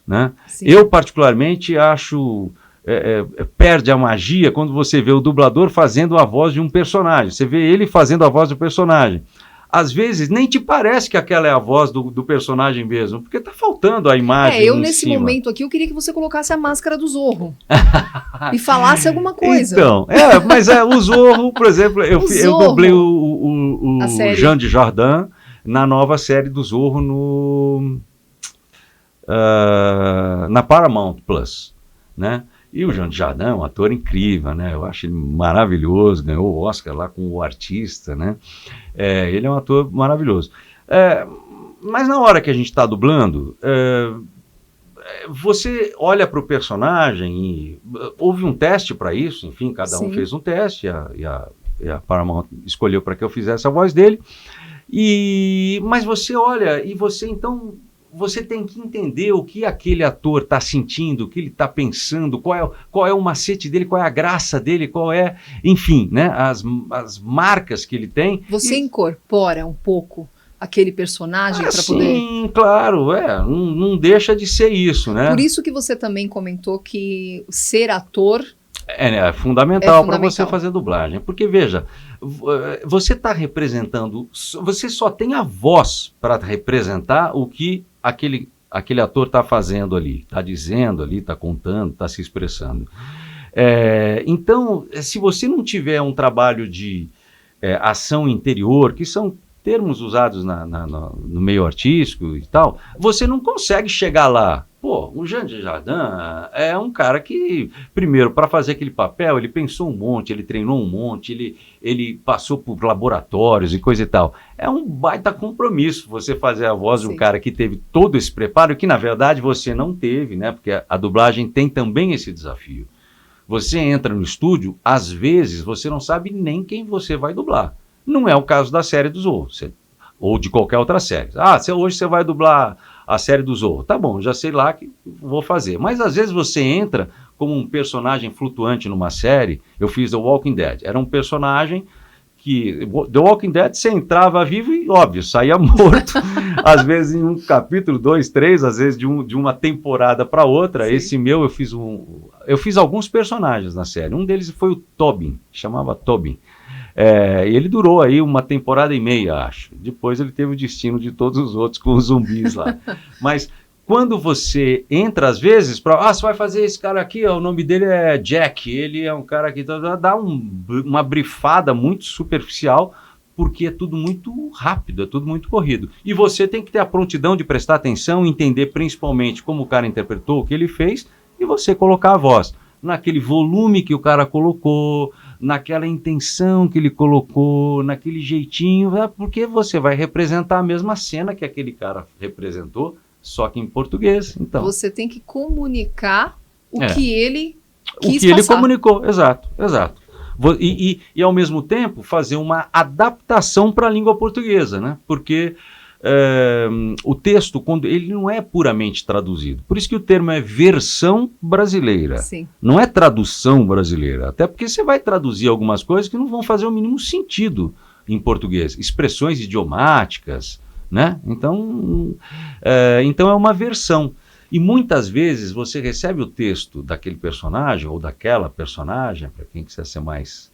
né? Eu particularmente acho, perde a magia quando você vê o dublador fazendo a voz de um personagem, você vê ele fazendo a voz do personagem. Às vezes nem te parece que aquela é a voz do personagem mesmo, porque tá faltando a imagem eu nesse momento aqui, eu queria que você colocasse a máscara do Zorro e falasse alguma coisa. Então, mas o Zorro, por exemplo, eu dublei o Jean de Jardin na nova série do Zorro na Paramount Plus, né? E o Jean de Jardin é um ator incrível, né? Eu acho ele maravilhoso, ganhou o Oscar lá com o artista, né? Ele é um ator maravilhoso. Mas na hora que a gente está dublando, você olha para o personagem e houve um teste para isso, enfim, cada um fez um teste e a Paramount escolheu para que eu fizesse a voz dele. Mas você olha e você tem que entender o que aquele ator está sentindo, o que ele está pensando, qual é o macete dele, qual é a graça dele, enfim, né, as marcas que ele tem. Você incorpora um pouco aquele personagem para poder... Sim, claro, não deixa de ser isso, né? Por isso que você também comentou que ser ator É fundamental para você fazer dublagem. Porque, veja, você está representando, você só tem a voz para representar o que aquele ator está fazendo ali, está dizendo ali, está contando, está se expressando. Então, se você não tiver um trabalho de ação interior, que são termos usados no meio artístico e tal, você não consegue chegar lá. Pô, o Jean Dujardin é um cara que, primeiro, para fazer aquele papel, ele pensou um monte, ele treinou um monte, ele passou por laboratórios e coisa e tal. É um baita compromisso você fazer a voz de um cara que teve todo esse preparo, que na verdade você não teve, né? Porque a dublagem tem também esse desafio. Você entra no estúdio, às vezes você não sabe nem quem você vai dublar. Não é o caso da série do Zorro, ou de qualquer outra série. Hoje você vai dublar a série do Zorro. Tá bom, já sei lá que vou fazer. Mas às vezes você entra como um personagem flutuante numa série. Eu fiz The Walking Dead. Era um personagem que... The Walking Dead você entrava vivo e, óbvio, saía morto. Às vezes em um capítulo, 2, 3, às vezes de uma temporada para outra. Sim. Esse meu eu fiz alguns personagens na série. Um deles foi o Tobin, chamava Tobin. Ele durou aí uma temporada e meia, acho. Depois ele teve o destino de todos os outros com os zumbis lá. Mas quando você entra, às vezes, você vai fazer esse cara aqui, o nome dele é Jack, ele é um cara que dá uma brifada muito superficial, porque é tudo muito rápido, é tudo muito corrido. E você tem que ter a prontidão de prestar atenção, entender principalmente como o cara interpretou, o que ele fez, e você colocar a voz naquele volume que o cara colocou, naquela intenção que ele colocou, naquele jeitinho, porque você vai representar a mesma cena que aquele cara representou, só que em português. Então, você tem que comunicar o que ele quis ele comunicou, exato. E ao mesmo tempo fazer uma adaptação para a língua portuguesa, né? Porque o texto, quando ele não é puramente traduzido, por isso que o termo é versão brasileira. Sim. Não é tradução brasileira, até porque você vai traduzir algumas coisas que não vão fazer o mínimo sentido em português, expressões idiomáticas, né? Então é uma versão. E muitas vezes você recebe o texto daquele personagem ou daquela personagem, para quem quiser ser mais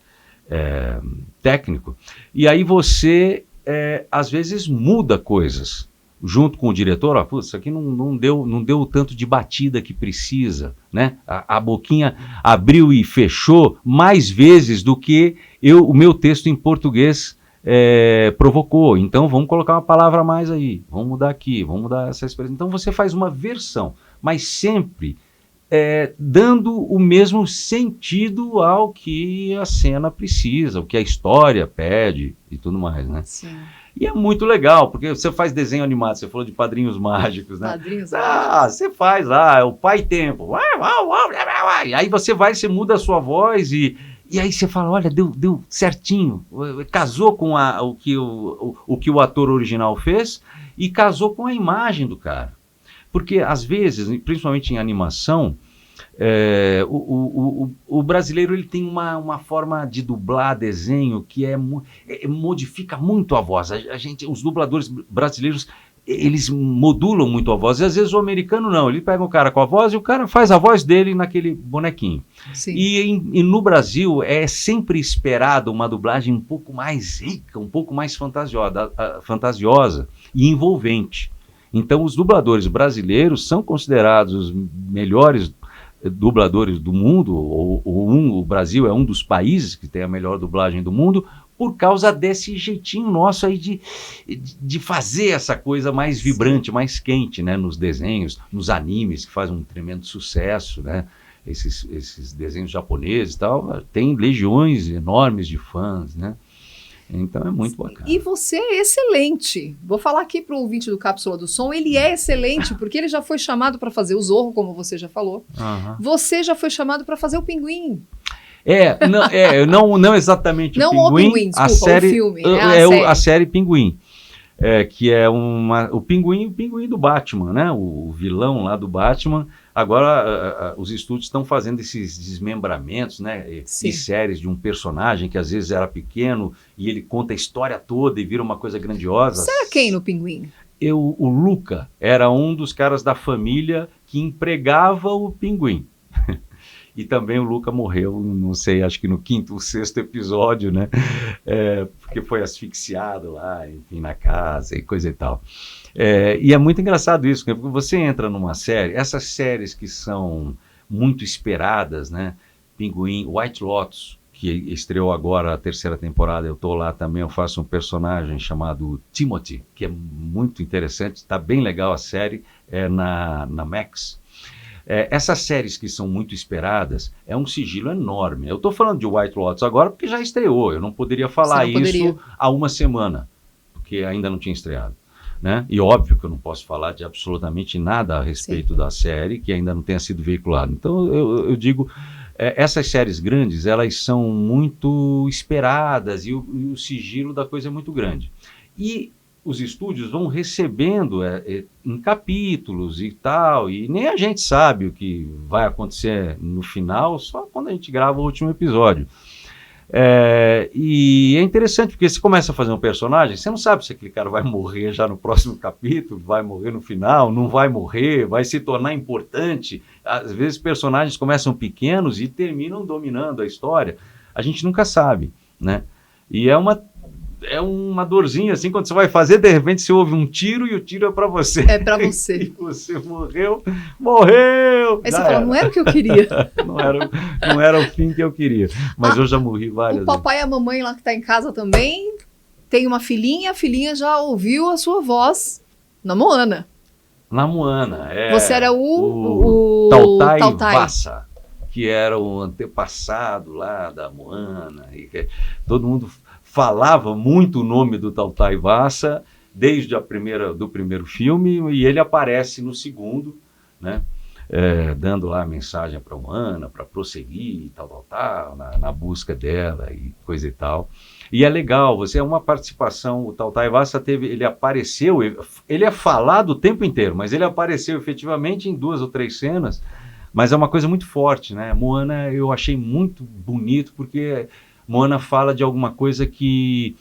técnico, e aí você às vezes muda coisas junto com o diretor. Isso aqui não deu o tanto de batida que precisa, né? A boquinha abriu e fechou mais vezes do que o meu texto em português provocou. Então vamos colocar uma palavra a mais aí, vamos mudar aqui, vamos mudar essa expressão. Então você faz uma versão, mas sempre dando o mesmo sentido ao que a cena precisa, o que a história pede e tudo mais, né? Sim. E é muito legal, porque você faz desenho animado, você falou de Padrinhos Mágicos, né? Padrinhos Mágicos. Você faz lá, o Pai Tempo. E aí você muda a sua voz e aí você fala, olha, deu certinho, casou com o que o ator original fez e casou com a imagem do cara. Porque, às vezes, principalmente em animação, o brasileiro ele tem uma forma de dublar desenho que modifica muito a voz. Os dubladores brasileiros, eles modulam muito a voz. E, às vezes, o americano não. Ele pega o cara com a voz e o cara faz a voz dele naquele bonequinho. Sim. E no Brasil é sempre esperado uma dublagem um pouco mais rica, um pouco mais fantasiosa e envolvente. Então, os dubladores brasileiros são considerados os melhores dubladores do mundo, o Brasil é um dos países que tem a melhor dublagem do mundo, por causa desse jeitinho nosso aí de fazer essa coisa mais vibrante, mais quente, né, nos desenhos, nos animes, que faz um tremendo sucesso, né? Esses desenhos japoneses e tal, tem legiões enormes de fãs, né? Então é muito bacana. E você é excelente. Vou falar aqui para o ouvinte do Cápsula do Som, ele é excelente, porque ele já foi chamado para fazer o Zorro, como você já falou. Uhum. Você já foi chamado para fazer o Pinguim. Não exatamente não o Pinguim. O Pinguim, desculpa, a série, o filme. A série Pinguim. Que é o Pinguim do Batman, né? O vilão lá do Batman. Agora os estúdios estão fazendo esses desmembramentos, né? E séries de um personagem que às vezes era pequeno e ele conta a história toda e vira uma coisa grandiosa. Você era quem no Pinguim? O Luca era um dos caras da família que empregava o Pinguim. E também o Luca morreu, não sei, acho que no 5º ou 6º episódio, né? Porque foi asfixiado lá, enfim, na casa e coisa e tal. E é muito engraçado isso, porque você entra numa série, essas séries que são muito esperadas, né? Pinguim, White Lotus, que estreou agora a 3ª temporada, eu estou lá também, eu faço um personagem chamado Timothy, que é muito interessante, está bem legal a série, na Max. Essas séries que são muito esperadas, é um sigilo enorme. Eu estou falando de White Lotus agora porque já estreou, eu não poderia falar isso há uma semana, porque ainda não tinha estreado. Né? E óbvio que eu não posso falar de absolutamente nada a respeito da série, que ainda não tenha sido veiculada. Então eu digo, essas séries grandes, elas são muito esperadas e o sigilo da coisa é muito grande. E os estúdios vão recebendo em capítulos e tal, e nem a gente sabe o que vai acontecer no final, só quando a gente grava o último episódio. E é interessante, porque você começa a fazer um personagem, você não sabe se aquele cara vai morrer já no próximo capítulo, vai morrer no final, não vai morrer, vai se tornar importante. Às vezes personagens começam pequenos e terminam dominando a história. A gente nunca sabe, né? E é uma dorzinha, assim, quando você vai fazer, de repente você ouve um tiro e o tiro é pra você. É pra você. E você morreu. Aí você fala, não era o que eu queria. não era o fim que eu queria. Mas eu já morri várias vezes. O papai e a mamãe lá que tá em casa também, tem uma filhinha, a filhinha já ouviu a sua voz na Moana. Na Moana, Você era o Tautai Vassa, que era o antepassado lá da Moana. E todo mundo falava muito o nome do Tautai Vassa desde do primeiro filme, e ele aparece no segundo, né, dando lá a mensagem para a Moana, para prosseguir, tal, na busca dela e coisa e tal. E é legal, é uma participação, o Tautai Vassa ele apareceu, ele é falado o tempo inteiro, mas ele apareceu efetivamente em 2 ou 3 cenas, mas é uma coisa muito forte, né? Moana eu achei muito bonito, porque Moana fala de alguma coisa que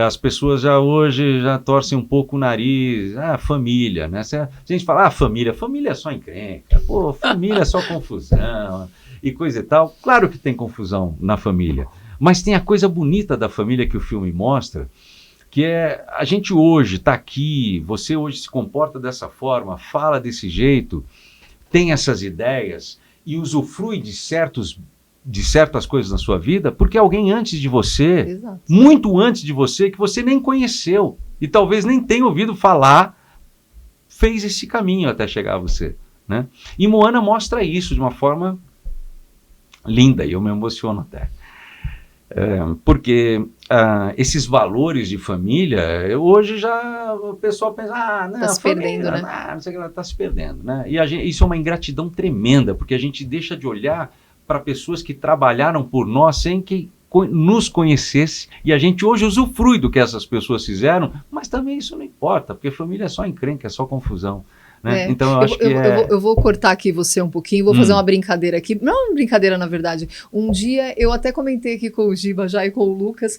as pessoas hoje já torcem um pouco o nariz. Família, né? Se a gente fala, família é só encrenca, família é só confusão e coisa e tal. Claro que tem confusão na família, mas tem a coisa bonita da família que o filme mostra, que a gente hoje está aqui, você hoje se comporta dessa forma, fala desse jeito, tem essas ideias e usufrui de certas coisas na sua vida, porque alguém antes de você, Exato. Muito antes de você, que você nem conheceu e talvez nem tenha ouvido falar, fez esse caminho até chegar a você, né? E Moana mostra isso de uma forma linda, e eu me emociono até. Porque esses valores de família, hoje já o pessoal pensa, não, tá se perdendo, né? Não sei o que, ela está se perdendo, né? E isso é uma ingratidão tremenda, porque a gente deixa de olhar para pessoas que trabalharam por nós sem que nos conhecesse, e a gente hoje usufrui do que essas pessoas fizeram, mas também isso não importa, porque família é só encrenca, é só confusão, né? Então eu acho que eu vou cortar aqui você um pouquinho, vou fazer uma brincadeira aqui, não é uma brincadeira na verdade, um dia eu até comentei aqui com o Giba já e com o Lucas,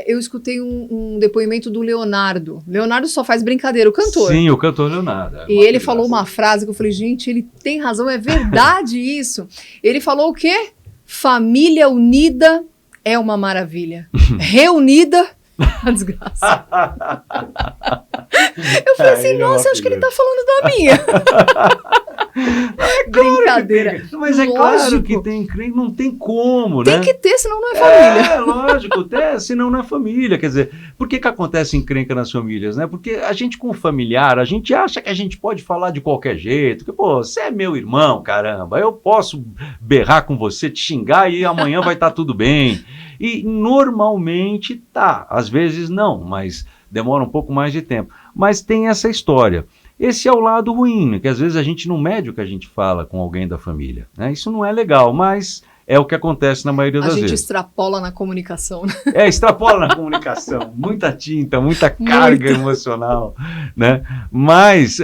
eu escutei um depoimento do Leonardo só faz brincadeira, o cantor. Sim, o cantor Leonardo. E ele falou uma frase que eu falei, gente, ele tem razão, é verdade isso. Ele falou o quê? Família unida é uma maravilha. Reunida, a desgraça. Eu falei assim, nossa, acho que ele tá falando da minha. Brincadeira. Mas é claro que tem, não tem como, né? Tem que ter, senão não é família. Lógico, senão não é família. Quer dizer, por que acontece encrenca nas famílias, né? Porque a gente com o familiar, a gente acha que a gente pode falar de qualquer jeito, que, você é meu irmão, caramba, eu posso berrar com você, te xingar e amanhã vai estar tudo bem. E normalmente tá, às vezes não, mas demora um pouco mais de tempo. Mas tem essa história. Esse é o lado ruim, né? Que às vezes a gente não mede o que a gente fala com alguém da família, né? Isso não é legal, mas é o que acontece na maioria das vezes. A gente extrapola na comunicação. Extrapola na comunicação. Muita tinta, muita carga emocional, né? Mas,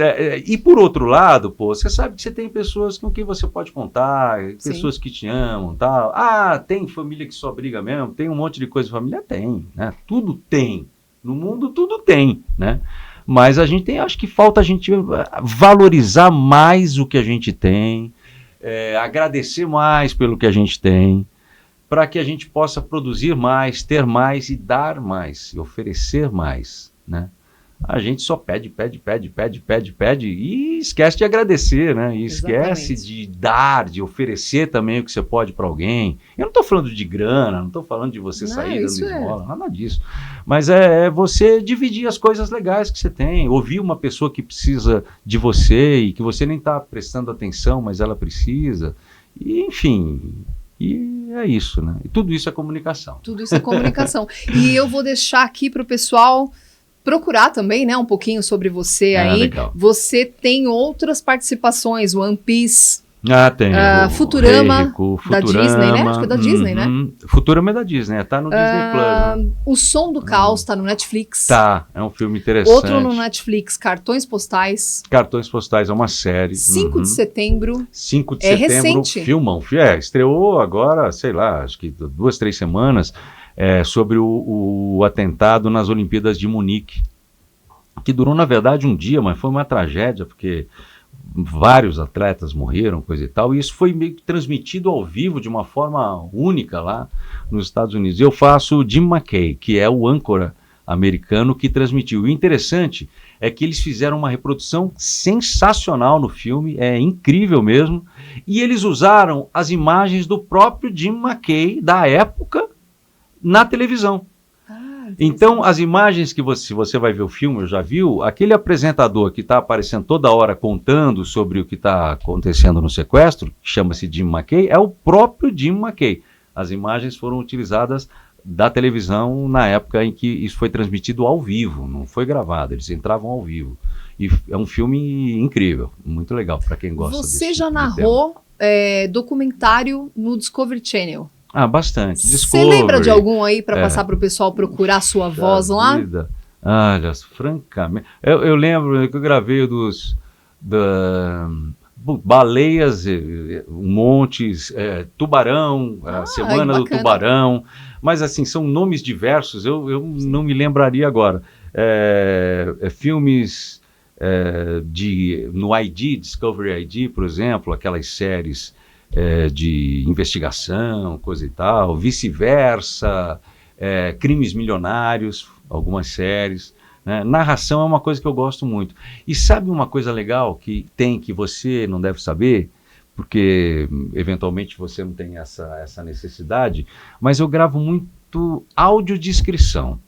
e por outro lado, você sabe que você tem pessoas com quem você pode contar, pessoas que te amam, tal. Tem família que só briga mesmo, tem um monte de coisa de família? Tem, né? Tudo tem. No mundo tudo tem, né? Mas acho que falta a gente valorizar mais o que a gente tem, agradecer mais pelo que a gente tem, para que a gente possa produzir mais, ter mais e dar mais, e oferecer mais, né? A gente só pede e esquece de agradecer, né? E esquece de dar, de oferecer também o que você pode para alguém. Eu não estou falando de grana, não estou falando de você sair dando esmola, nada disso. Mas é você dividir as coisas legais que você tem, ouvir uma pessoa que precisa de você e que você nem está prestando atenção, mas ela precisa. E, enfim... E é isso, né? E tudo isso é comunicação. Tudo isso é comunicação. E eu vou deixar aqui para o pessoal procurar também, né, um pouquinho sobre você aí. Legal. Você tem outras participações, One Piece, tem. Futurama, da Disney, né? Acho que é da Disney, né? Futurama é da Disney, tá no Disney Plus. Né? O Som do Caos tá no Netflix. Tá, é um filme interessante. Outro no Netflix, Cartões Postais. Cartões Postais é uma série. 5 de setembro. 5 de setembro, recente. Filmão. Estreou agora, sei lá, acho que 2, 3 semanas, sobre o atentado nas Olimpíadas de Munique, que durou, na verdade, um dia, mas foi uma tragédia, porque vários atletas morreram, coisa e tal, e isso foi meio que transmitido ao vivo de uma forma única lá nos Estados Unidos. Eu faço Jim McKay, que é o âncora americano que transmitiu. O interessante é que eles fizeram uma reprodução sensacional no filme, é incrível mesmo, e eles usaram as imagens do próprio Jim McKay da época na televisão. Então, as imagens que você vai ver o filme, eu já viu, aquele apresentador que está aparecendo toda hora contando sobre o que está acontecendo no sequestro, que chama-se Jim McKay, é o próprio Jim McKay. As imagens foram utilizadas da televisão na época em que isso foi transmitido ao vivo, não foi gravado, eles entravam ao vivo. E é um filme incrível, muito legal para quem gosta desse Você já narrou documentário no Discovery Channel? Bastante. Você lembra de algum aí para passar para o pessoal procurar a sua voz lá? Olha, francamente. Eu lembro que eu gravei baleias, montes, tubarão, a Semana do Tubarão. Mas assim, são nomes diversos, eu não me lembraria agora. Filmes no ID, Discovery ID, por exemplo, aquelas séries de investigação, coisa e tal, vice-versa, crimes milionários, algumas séries, né? Narração é uma coisa que eu gosto muito. E sabe uma coisa legal que você não deve saber, porque eventualmente você não tem essa necessidade, mas eu gravo muito audiodescrição.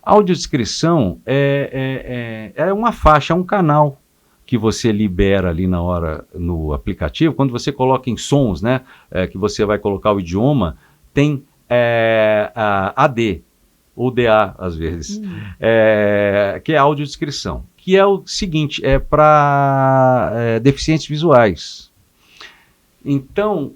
Audiodescrição é uma faixa, é um canal que você libera ali na hora no aplicativo. Quando você coloca em sons, né, que você vai colocar o idioma, tem a AD, ou DA às vezes, que é audiodescrição, que é o seguinte, é para deficientes visuais. Então,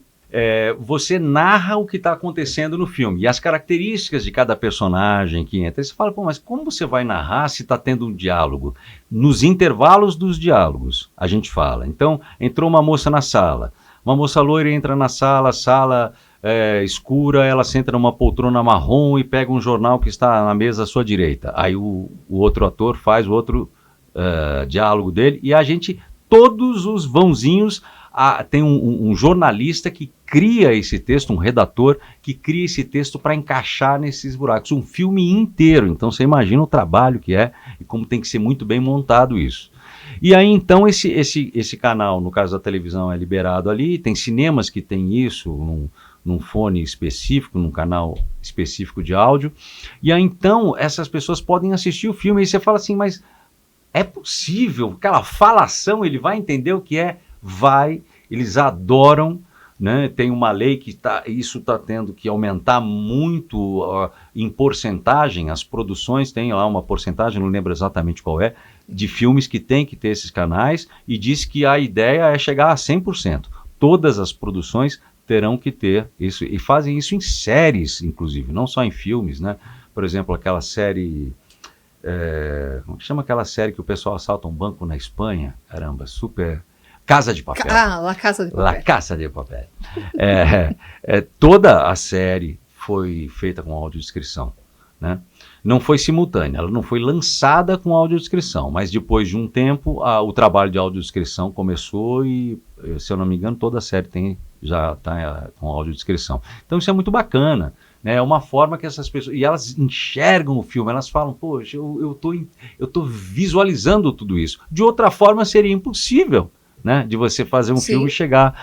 você narra o que está acontecendo no filme e as características de cada personagem que entra. Você fala, pô, mas como você vai narrar se está tendo um diálogo? Nos intervalos dos diálogos, a gente fala. Então, entrou uma moça na sala, uma moça loira entra na sala, escura, ela senta numa poltrona marrom e pega um jornal que está na mesa à sua direita. Aí o outro ator faz o outro diálogo dele e a gente, todos os vãozinhos, tem um jornalista que cria esse texto, um redator que cria esse texto para encaixar nesses buracos, um filme inteiro. Então você imagina o trabalho que é e como tem que ser muito bem montado isso. E aí então esse canal, no caso da televisão, é liberado ali, tem cinemas que tem isso, num fone específico, num canal específico de áudio, e aí então essas pessoas podem assistir o filme, e você fala assim, mas é possível? Aquela falação, ele vai entender o que é? Vai, eles adoram, né? Tem uma lei que isso está tendo que aumentar muito em porcentagem, as produções têm lá uma porcentagem, não lembro exatamente qual é, de filmes que tem que ter esses canais, e diz que a ideia é chegar a 100%. Todas as produções terão que ter isso, e fazem isso em séries, inclusive, não só em filmes, né? Por exemplo, aquela série... como que chama aquela série que o pessoal assalta um banco na Espanha? Caramba, super... Casa de Papel. La Casa de Papel. La Casa de Papel. Toda a série foi feita com audiodescrição, né? Não foi simultânea, ela não foi lançada com audiodescrição, mas depois de um tempo o trabalho de audiodescrição começou e se eu não me engano, toda a série já está com audiodescrição. Então isso é muito bacana, né? É uma forma que essas pessoas... E elas enxergam o filme, elas falam, poxa, eu tô visualizando tudo isso. De outra forma seria impossível, né, de você fazer um filme chegar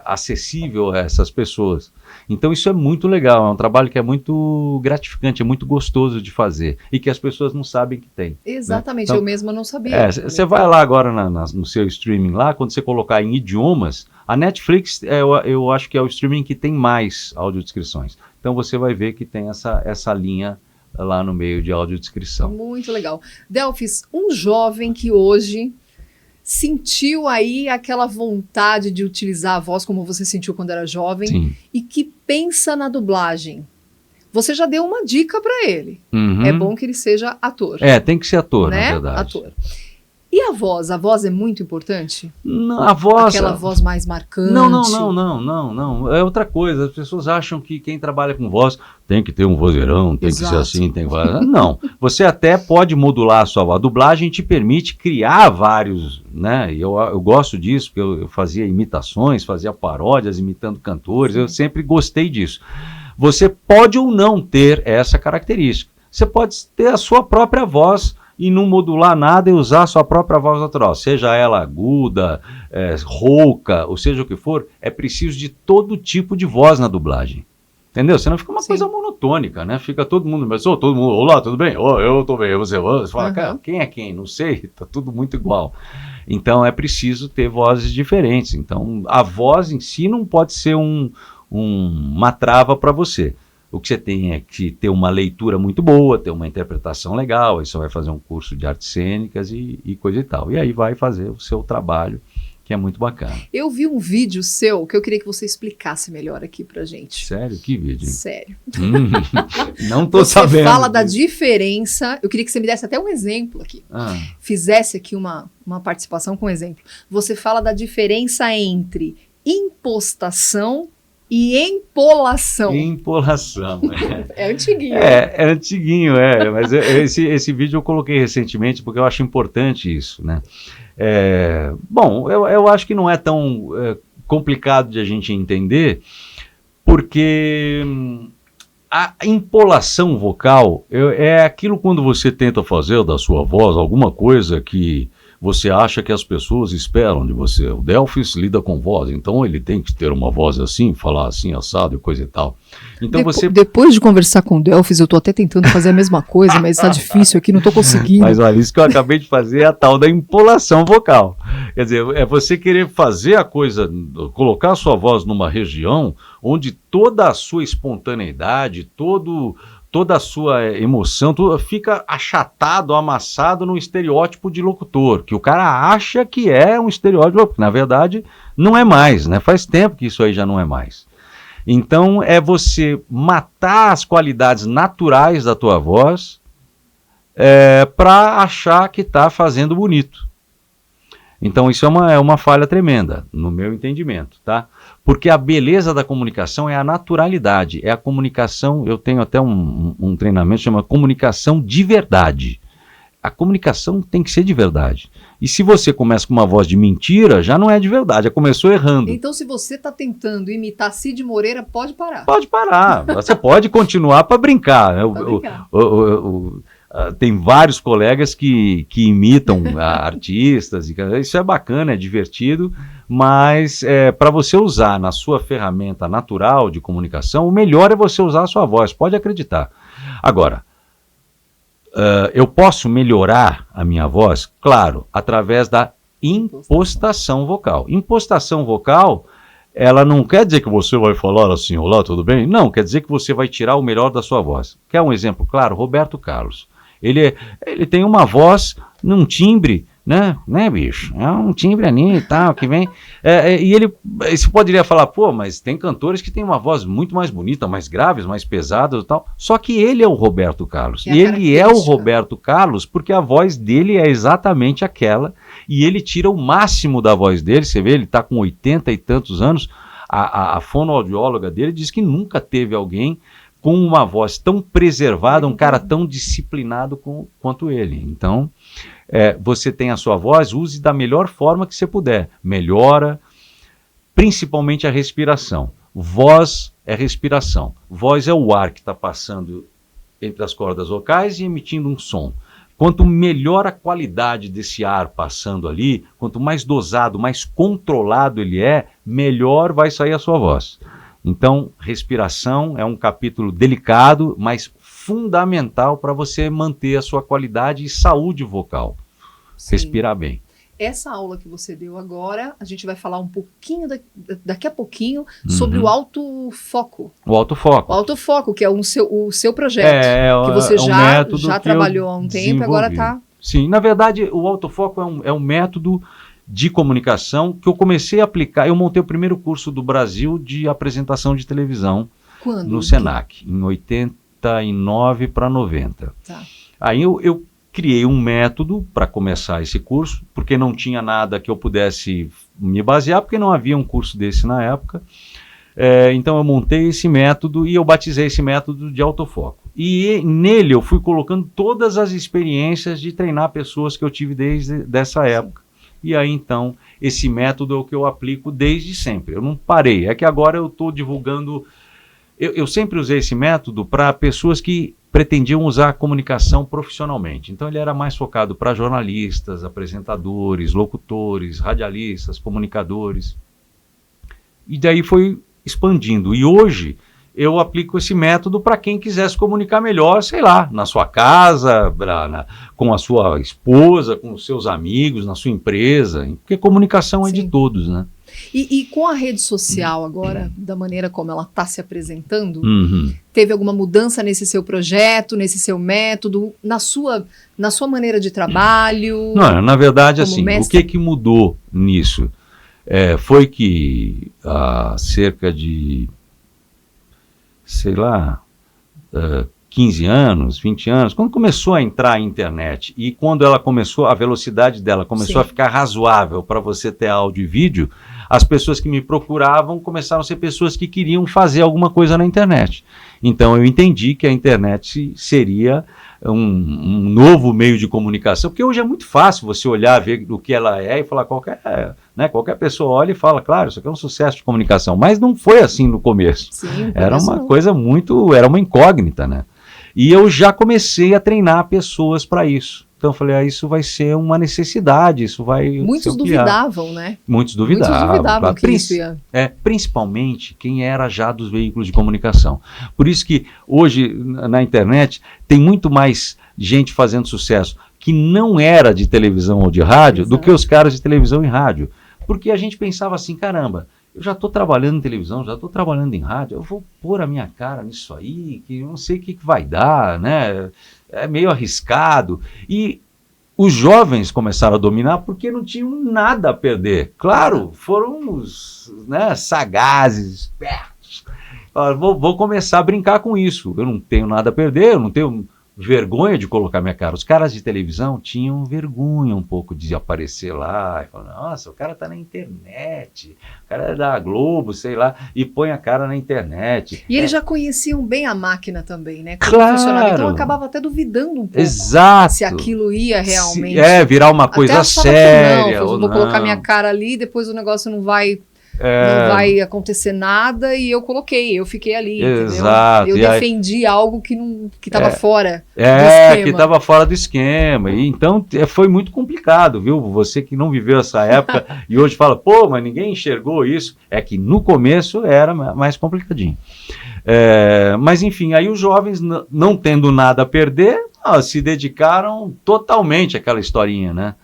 acessível a essas pessoas. Então isso é muito legal, é um trabalho que é muito gratificante, é muito gostoso de fazer e que as pessoas não sabem que tem. Exatamente, né? Então, eu mesma não sabia. Você vai lá agora no seu streaming lá, quando você colocar em idiomas, a Netflix eu acho que é o streaming que tem mais audiodescrições. Então você vai ver que tem essa linha lá no meio de audiodescrição. Muito legal. Delfis, um jovem que hoje sentiu aí aquela vontade de utilizar a voz como você sentiu quando era jovem. Sim. E que pensa na dublagem. Você já deu uma dica para ele. Uhum. É bom que ele seja ator. Tem que ser ator, né? Na verdade. Ator. E a voz? A voz é muito importante? Não, a voz... Aquela voz mais marcante? Não. É outra coisa. As pessoas acham que quem trabalha com voz tem que ter um vozeirão, tem que ser assim, tem que... Não. Você até pode modular a sua voz. A dublagem te permite criar vários, né? Eu gosto disso, porque eu fazia imitações, fazia paródias imitando cantores. Eu sempre gostei disso. Você pode ou não ter essa característica. Você pode ter a sua própria voz e não modular nada e usar a sua própria voz natural, seja ela aguda, rouca, ou seja o que for, é preciso de todo tipo de voz na dublagem. Entendeu? Senão fica uma coisa monotônica, né? Fica todo mundo, olá, tudo bem? Eu tô bem, você fala, cara, quem é quem? Não sei, tá tudo muito igual. Então é preciso ter vozes diferentes. Então a voz em si não pode ser uma trava para você. O que você tem é que ter uma leitura muito boa, ter uma interpretação legal, aí você vai fazer um curso de artes cênicas e coisa e tal. E aí vai fazer o seu trabalho, que é muito bacana. Eu vi um vídeo seu que eu queria que você explicasse melhor aqui pra gente. Sério? Que vídeo? Hein? Sério. Não tô sabendo. Você fala da diferença, eu queria que você me desse até um exemplo aqui. Fizesse aqui uma participação com um exemplo. Você fala da diferença entre impostação e empolação. Empolação. É antiguinho. É antiguinho, mas esse vídeo eu coloquei recentemente porque eu acho importante isso, né? Bom, eu acho que não é tão complicado de a gente entender, porque a empolação vocal é aquilo quando você tenta fazer da sua voz alguma coisa que você acha que as pessoas esperam de você. O Delfis lida com voz, então ele tem que ter uma voz assim, falar assim, assado e coisa e tal. Então Depois de conversar com o Delfis, eu tô até tentando fazer a mesma coisa, mas está difícil aqui, não tô conseguindo. Mas olha, isso que eu acabei de fazer é a tal da empolação vocal. Quer dizer, é você querer fazer a coisa, colocar a sua voz numa região onde toda a sua espontaneidade, toda a sua emoção, tudo fica achatado, amassado num estereótipo de locutor, que o cara acha que é um estereótipo, porque na verdade não é mais, né? Faz tempo que isso aí já não é mais. Então é você matar as qualidades naturais da tua voz para achar que está fazendo bonito. Então isso é uma falha tremenda, no meu entendimento, tá? Porque a beleza da comunicação é a naturalidade, é a comunicação, eu tenho até um treinamento que chama comunicação de verdade. A comunicação tem que ser de verdade. E se você começa com uma voz de mentira, já não é de verdade, já começou errando. Então se você está tentando imitar Cid Moreira, pode parar. Pode parar, você pode continuar para brincar. Tem vários colegas que imitam artistas, isso é bacana, é divertido, mas para você usar na sua ferramenta natural de comunicação, o melhor é você usar a sua voz, pode acreditar. Agora, eu posso melhorar a minha voz? Claro, através da impostação vocal. Impostação vocal, ela não quer dizer que você vai falar assim, olá, tudo bem? Não, quer dizer que você vai tirar o melhor da sua voz. Quer um exemplo claro? Roberto Carlos. Ele tem uma voz num timbre, né, bicho? É um timbre ali e tal, que vem... você poderia falar, pô, mas tem cantores que têm uma voz muito mais bonita, mais graves, mais pesadas e tal. Só que ele é o Roberto Carlos. E ele é o Roberto Carlos porque a voz dele é exatamente aquela. E ele tira o máximo da voz dele. Você vê, ele está com 80 e tantos anos. A fonoaudióloga dele diz que nunca teve alguém com uma voz tão preservada, um cara tão disciplinado quanto ele. Então, você tem a sua voz, use da melhor forma que você puder. Melhora, principalmente a respiração. Voz é respiração. Voz é o ar que está passando entre as cordas vocais e emitindo um som. Quanto melhor a qualidade desse ar passando ali, quanto mais dosado, mais controlado ele é, melhor vai sair a sua voz. Então, respiração é um capítulo delicado, mas fundamental para você manter a sua qualidade e saúde vocal. Sim. Respirar bem. Essa aula que você deu agora, a gente vai falar um pouquinho, daqui a pouquinho, sobre o autofoco. O autofoco. O autofoco, que é o seu projeto, que você já trabalhou há um tempo e agora está... Sim, na verdade, o autofoco é um método de comunicação que eu comecei a aplicar. Eu montei o primeiro curso do Brasil de apresentação de televisão. Quando? No Senac, em 89 para 90. Tá. Aí eu criei um método para começar esse curso, porque não tinha nada que eu pudesse me basear, porque não havia um curso desse na época. Então eu montei esse método e eu batizei esse método de autofoco. E nele eu fui colocando todas as experiências de treinar pessoas que eu tive desde essa época. E aí então esse método é o que eu aplico desde sempre. Eu não parei, é que agora eu estou divulgando... Eu sempre usei esse método para pessoas que pretendiam usar a comunicação profissionalmente. Então ele era mais focado para jornalistas, apresentadores, locutores, radialistas, comunicadores. E daí foi expandindo. E hoje eu aplico esse método para quem quiser se comunicar melhor, sei lá, na sua casa, com a sua esposa, com os seus amigos, na sua empresa, porque comunicação é de todos, né? E com a rede social agora, da maneira como ela está se apresentando, teve alguma mudança nesse seu projeto, nesse seu método, na sua maneira de trabalho? Não, na verdade, assim, mestre? O que mudou nisso? Foi que há cerca de, sei lá, 15 anos, 20 anos, quando começou a entrar a internet e quando ela começou, a velocidade dela começou a ficar razoável para você ter áudio e vídeo, as pessoas que me procuravam começaram a ser pessoas que queriam fazer alguma coisa na internet. Então eu entendi que a internet seria um novo meio de comunicação, porque hoje é muito fácil você olhar, ver o que ela é e falar, qualquer pessoa olha e fala, claro, isso aqui é um sucesso de comunicação, mas não foi assim no começo. Sim, era uma coisa era uma incógnita, né? E eu já comecei a treinar pessoas para isso. Então eu falei, isso vai ser uma necessidade, isso vai... Muitos duvidavam, né? Muitos duvidavam que isso ia... Principalmente quem era já dos veículos de comunicação. Por isso que hoje na internet tem muito mais gente fazendo sucesso que não era de televisão ou de rádio do que os caras de televisão e rádio. Porque a gente pensava assim, caramba, eu já estou trabalhando em televisão, já estou trabalhando em rádio, eu vou pôr a minha cara nisso aí, que eu não sei o que vai dar, né? É meio arriscado. E os jovens começaram a dominar porque não tinham nada a perder. Claro, foram os sagazes, espertos. Vou começar a brincar com isso. Eu não tenho nada a perder, eu não tenho vergonha de colocar minha cara. Os caras de televisão tinham vergonha um pouco de aparecer lá e falar, nossa, o cara tá na internet, o cara é da Globo, sei lá, e põe a cara na internet. E eles já conheciam bem a máquina também, né? Como funcionava. Então acabava até duvidando um pouco. Exato. Se aquilo ia realmente... virar uma coisa séria. Não, vou colocar minha cara ali, depois o negócio não vai acontecer nada, e eu fiquei ali, exato, entendeu? Eu defendi algo que estava fora do esquema. Que estava fora do esquema, e então foi muito complicado, viu? Você que não viveu essa época e hoje fala, pô, mas ninguém enxergou isso, é que no começo era mais complicadinho. Mas enfim, aí os jovens não tendo nada a perder, se dedicaram totalmente àquela historinha, né?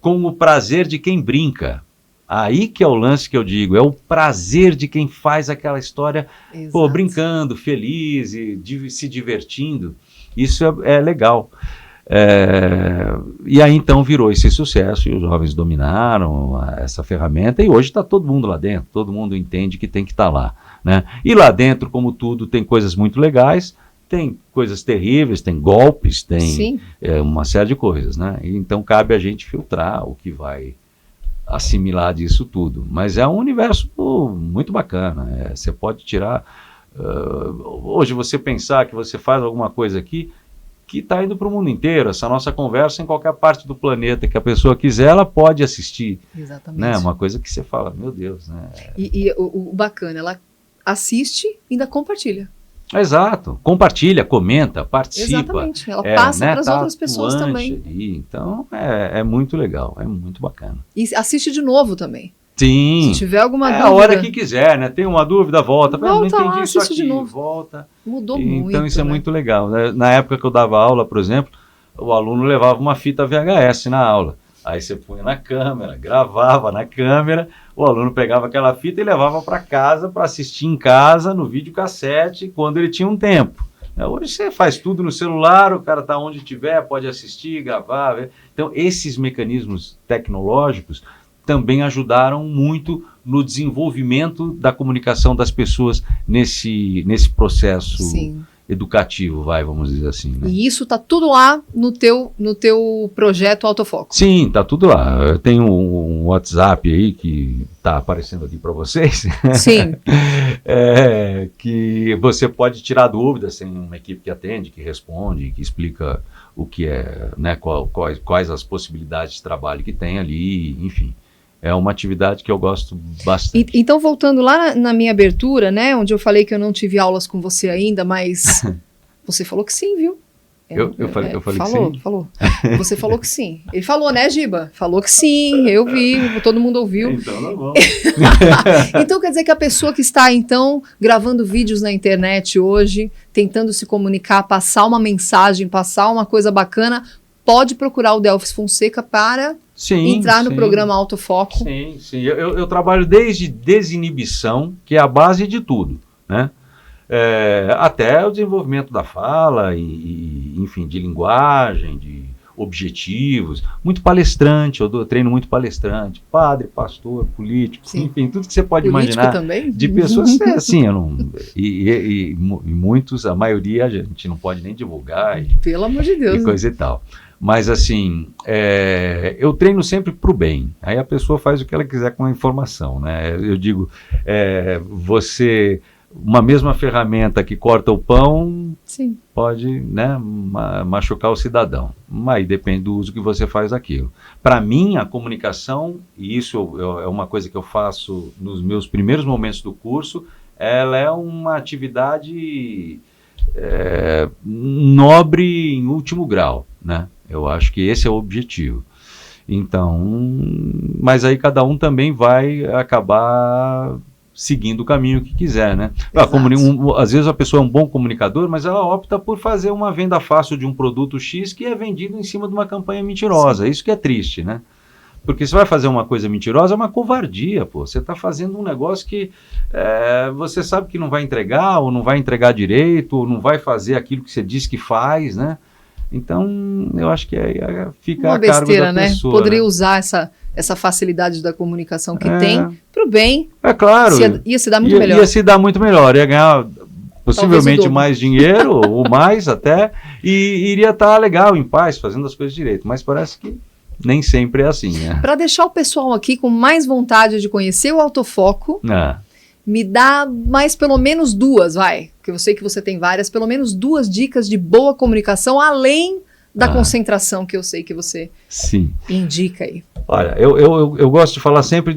Com o prazer de quem brinca. Aí que é o lance que eu digo, é o prazer de quem faz aquela história, brincando, feliz, e se divertindo. Isso é legal. E aí então virou esse sucesso e os jovens dominaram essa ferramenta e hoje está todo mundo lá dentro, todo mundo entende que tem que estar lá, né? E lá dentro, como tudo, tem coisas muito legais, tem coisas terríveis, tem golpes, tem uma série de coisas, né? E então cabe a gente filtrar o que vai assimilar disso tudo, mas é um universo muito bacana, você pode tirar Hoje você pensar que você faz alguma coisa aqui que está indo para o mundo inteiro, essa nossa conversa em qualquer parte do planeta que a pessoa quiser, ela pode assistir. Exatamente. Né? Uma coisa que você fala, meu Deus. Né? E o bacana, ela assiste e ainda compartilha. Exato, compartilha, comenta, participa. Exatamente, ela passa para as outras pessoas também. Ali. Então é muito legal, é muito bacana. E assiste de novo também. Sim. Se tiver alguma dúvida. A hora que quiser, né? Tem uma dúvida, volta. Volta não entendi lá, isso assiste aqui, de novo. volta. Mudou muito. Então isso é né? muito legal. Na época que eu dava aula, por exemplo, o aluno levava uma fita VHS na aula. Aí você punha na câmera, gravava na câmera, o aluno pegava aquela fita e levava para casa para assistir em casa no videocassete quando ele tinha um tempo. Hoje você faz tudo no celular, o cara está onde estiver, pode assistir, gravar. Ver. Então esses mecanismos tecnológicos também ajudaram muito no desenvolvimento da comunicação das pessoas nesse processo educativo, vamos dizer assim. Né? E isso tá tudo lá no teu projeto Autofoco? Sim, tá tudo lá. Eu tenho um WhatsApp aí que tá aparecendo aqui para vocês. Sim. Que você pode tirar dúvidas, tem uma equipe que atende, que responde, que explica o que é, né, quais as possibilidades de trabalho que tem ali, enfim. É uma atividade que eu gosto bastante. Então, voltando lá na minha abertura, né, onde eu falei que eu não tive aulas com você ainda, mas você falou que sim, viu? Eu falei que sim? Falou. Você falou que sim. Ele falou, né, Giba? Falou que sim, eu vi, todo mundo ouviu. Então tá bom. Então quer dizer que a pessoa que está, então, gravando vídeos na internet hoje, tentando se comunicar, passar uma mensagem, passar uma coisa bacana, pode procurar o Delfis Fonseca para entrar no programa Autofoco. Sim. Eu trabalho desde desinibição, que é a base de tudo, né? Até o desenvolvimento da fala, enfim, de linguagem, de objetivos. Muito palestrante, eu treino muito palestrante, padre, pastor, político, enfim, tudo que você pode imaginar. Também? De pessoas assim, e muitos, a maioria a gente não pode nem divulgar. Pelo amor de Deus. E coisa e tal. Mas assim, eu treino sempre para o bem. Aí a pessoa faz o que ela quiser com a informação, né? Eu digo, uma mesma ferramenta que corta o pão, sim, pode, né, machucar o cidadão. Mas depende do uso que você faz daquilo. Para mim, a comunicação, e isso é uma coisa que eu faço nos meus primeiros momentos do curso, ela é uma atividade nobre em último grau, né? Eu acho que esse é o objetivo. Então, mas aí cada um também vai acabar seguindo o caminho que quiser, né? Às vezes a pessoa é um bom comunicador, mas ela opta por fazer uma venda fácil de um produto X que é vendido em cima de uma campanha mentirosa. Sim. Isso que é triste, né? Porque você vai fazer uma coisa mentirosa, é uma covardia, pô. Você está fazendo um negócio que você sabe que não vai entregar, ou não vai entregar direito, ou não vai fazer aquilo que você diz que faz, né? Então, eu acho que fica uma a cargo besteira, da pessoa. Poderia né? usar essa para-facilidade da comunicação que tem para o bem. É claro. Ia se dar muito melhor. Ia se dar muito melhor. Ia ganhar possivelmente mais dinheiro, ou mais até, e iria estar legal, em paz, fazendo as coisas direito. Mas parece que nem sempre é assim, né? Para deixar o pessoal aqui com mais vontade de conhecer o Autofoco, me dá mais pelo menos duas, porque eu sei que você tem várias, pelo menos 2 dicas de boa comunicação, além da concentração que eu sei que você indica aí. Olha, eu gosto de falar sempre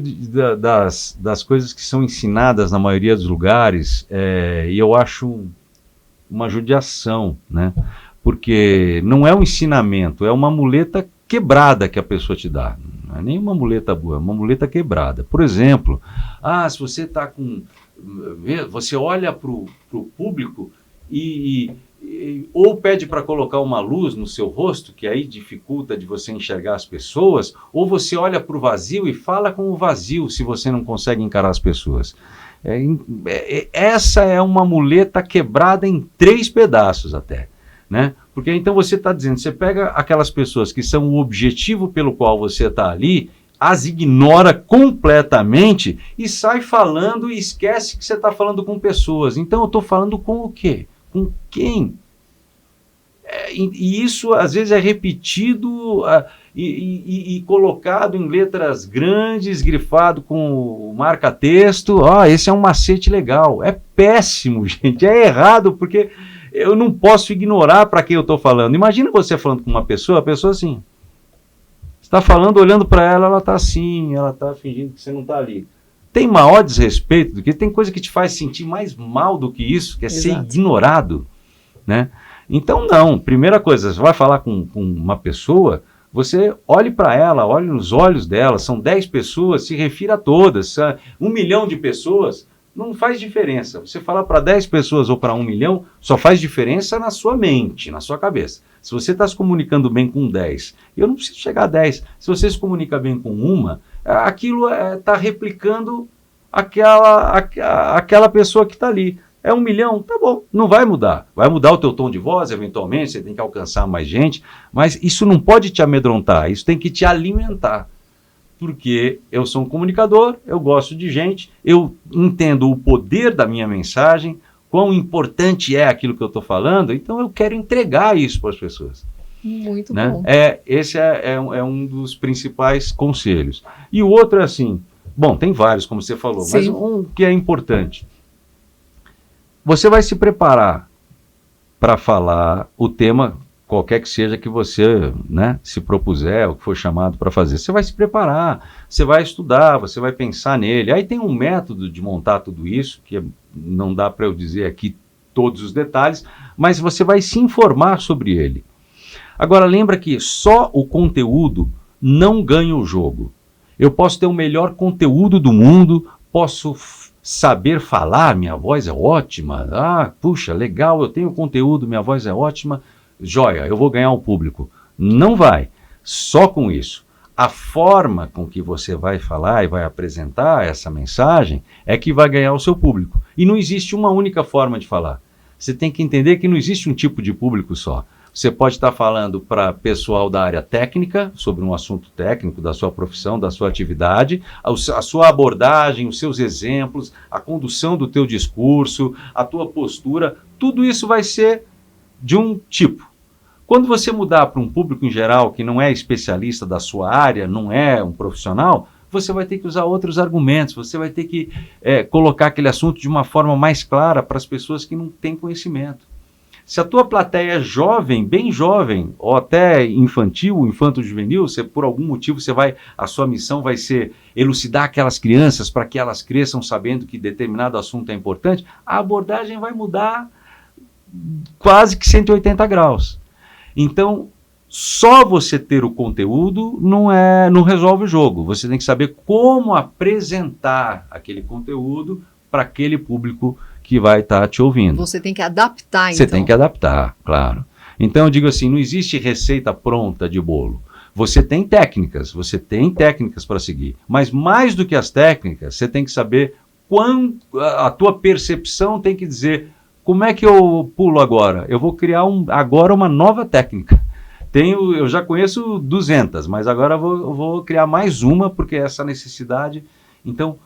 das coisas que são ensinadas na maioria dos lugares, e eu acho uma judiação, né? Porque não é um ensinamento, é uma muleta quebrada que a pessoa te dá. Não é nem uma muleta boa, é uma muleta quebrada. Por exemplo, se você está com... Você olha para o público ou pede para colocar uma luz no seu rosto, que aí dificulta de você enxergar as pessoas, ou você olha para o vazio e fala com o vazio se você não consegue encarar as pessoas. Essa é uma muleta quebrada em 3 pedaços até, né? Porque então você está dizendo, você pega aquelas pessoas que são o objetivo pelo qual você está ali, as ignora completamente e sai falando e esquece que você está falando com pessoas. Então eu estou falando com o quê? Com quem? E isso às vezes é repetido e colocado em letras grandes, grifado com marca-texto. Esse é um macete legal. É péssimo, gente, é errado, porque eu não posso ignorar para quem eu estou falando. Imagina você falando com uma pessoa, a pessoa assim, você está falando, olhando para ela, ela está assim, ela está fingindo que você não está ali. Tem maior desrespeito do que, tem coisa que te faz sentir mais mal do que isso, que é ser ignorado, né? Então, não, primeira coisa, você vai falar com uma pessoa, você olhe para ela, olhe nos olhos dela, são 10 pessoas, se refira a todas, 1 milhão de pessoas, não faz diferença. Você falar para 10 pessoas ou para 1 milhão, só faz diferença na sua mente, na sua cabeça. Se você está se comunicando bem com 10, eu não preciso chegar a 10, se você se comunica bem com uma, aquilo está replicando aquela pessoa que está ali. É 1 milhão, tá bom, não vai mudar. Vai mudar o teu tom de voz, eventualmente, você tem que alcançar mais gente, mas isso não pode te amedrontar, isso tem que te alimentar. Porque eu sou um comunicador, eu gosto de gente, eu entendo o poder da minha mensagem, quão importante é aquilo que eu estou falando, então eu quero entregar isso para as pessoas. Muito né? bom. Esse é um dos principais conselhos. E o outro é assim, bom, tem vários, como você falou, Sim. mas um que é importante. Você vai se preparar para falar o tema, qualquer que seja que você, né, se propuser, o que for chamado para fazer. Você vai se preparar, você vai estudar, você vai pensar nele. Aí tem um método de montar tudo isso, que não dá para eu dizer aqui todos os detalhes, mas você vai se informar sobre ele. Agora, lembra que só o conteúdo não ganha o jogo. Eu posso ter o melhor conteúdo do mundo, posso saber falar, minha voz é ótima, puxa, legal, eu tenho conteúdo, minha voz é ótima, joia, eu vou ganhar o público. Não vai, só com isso. A forma com que você vai falar e vai apresentar essa mensagem é que vai ganhar o seu público. E não existe uma única forma de falar. Você tem que entender que não existe um tipo de público só. Você pode estar falando para pessoal da área técnica, sobre um assunto técnico, da sua profissão, da sua atividade, a sua abordagem, os seus exemplos, a condução do teu discurso, a tua postura, tudo isso vai ser de um tipo. Quando você mudar para um público em geral, que não é especialista da sua área, não é um profissional, você vai ter que usar outros argumentos, você vai ter que colocar aquele assunto de uma forma mais clara para as pessoas que não têm conhecimento. Se a tua plateia é jovem, bem jovem, ou até infantil, infanto-juvenil, você, por algum motivo a sua missão vai ser elucidar aquelas crianças para que elas cresçam sabendo que determinado assunto é importante, a abordagem vai mudar quase que 180 graus. Então, só você ter o conteúdo não resolve o jogo. Você tem que saber como apresentar aquele conteúdo para aquele público que vai estar te ouvindo. Você tem que adaptar, então. Você tem que adaptar, claro. Então eu digo assim, não existe receita pronta de bolo. Você tem técnicas para seguir. Mas mais do que as técnicas, você tem que saber a tua percepção tem que dizer, como é que eu pulo agora? Eu vou criar agora uma nova técnica. Eu já conheço 200, mas agora eu vou criar mais uma, porque essa necessidade... Então,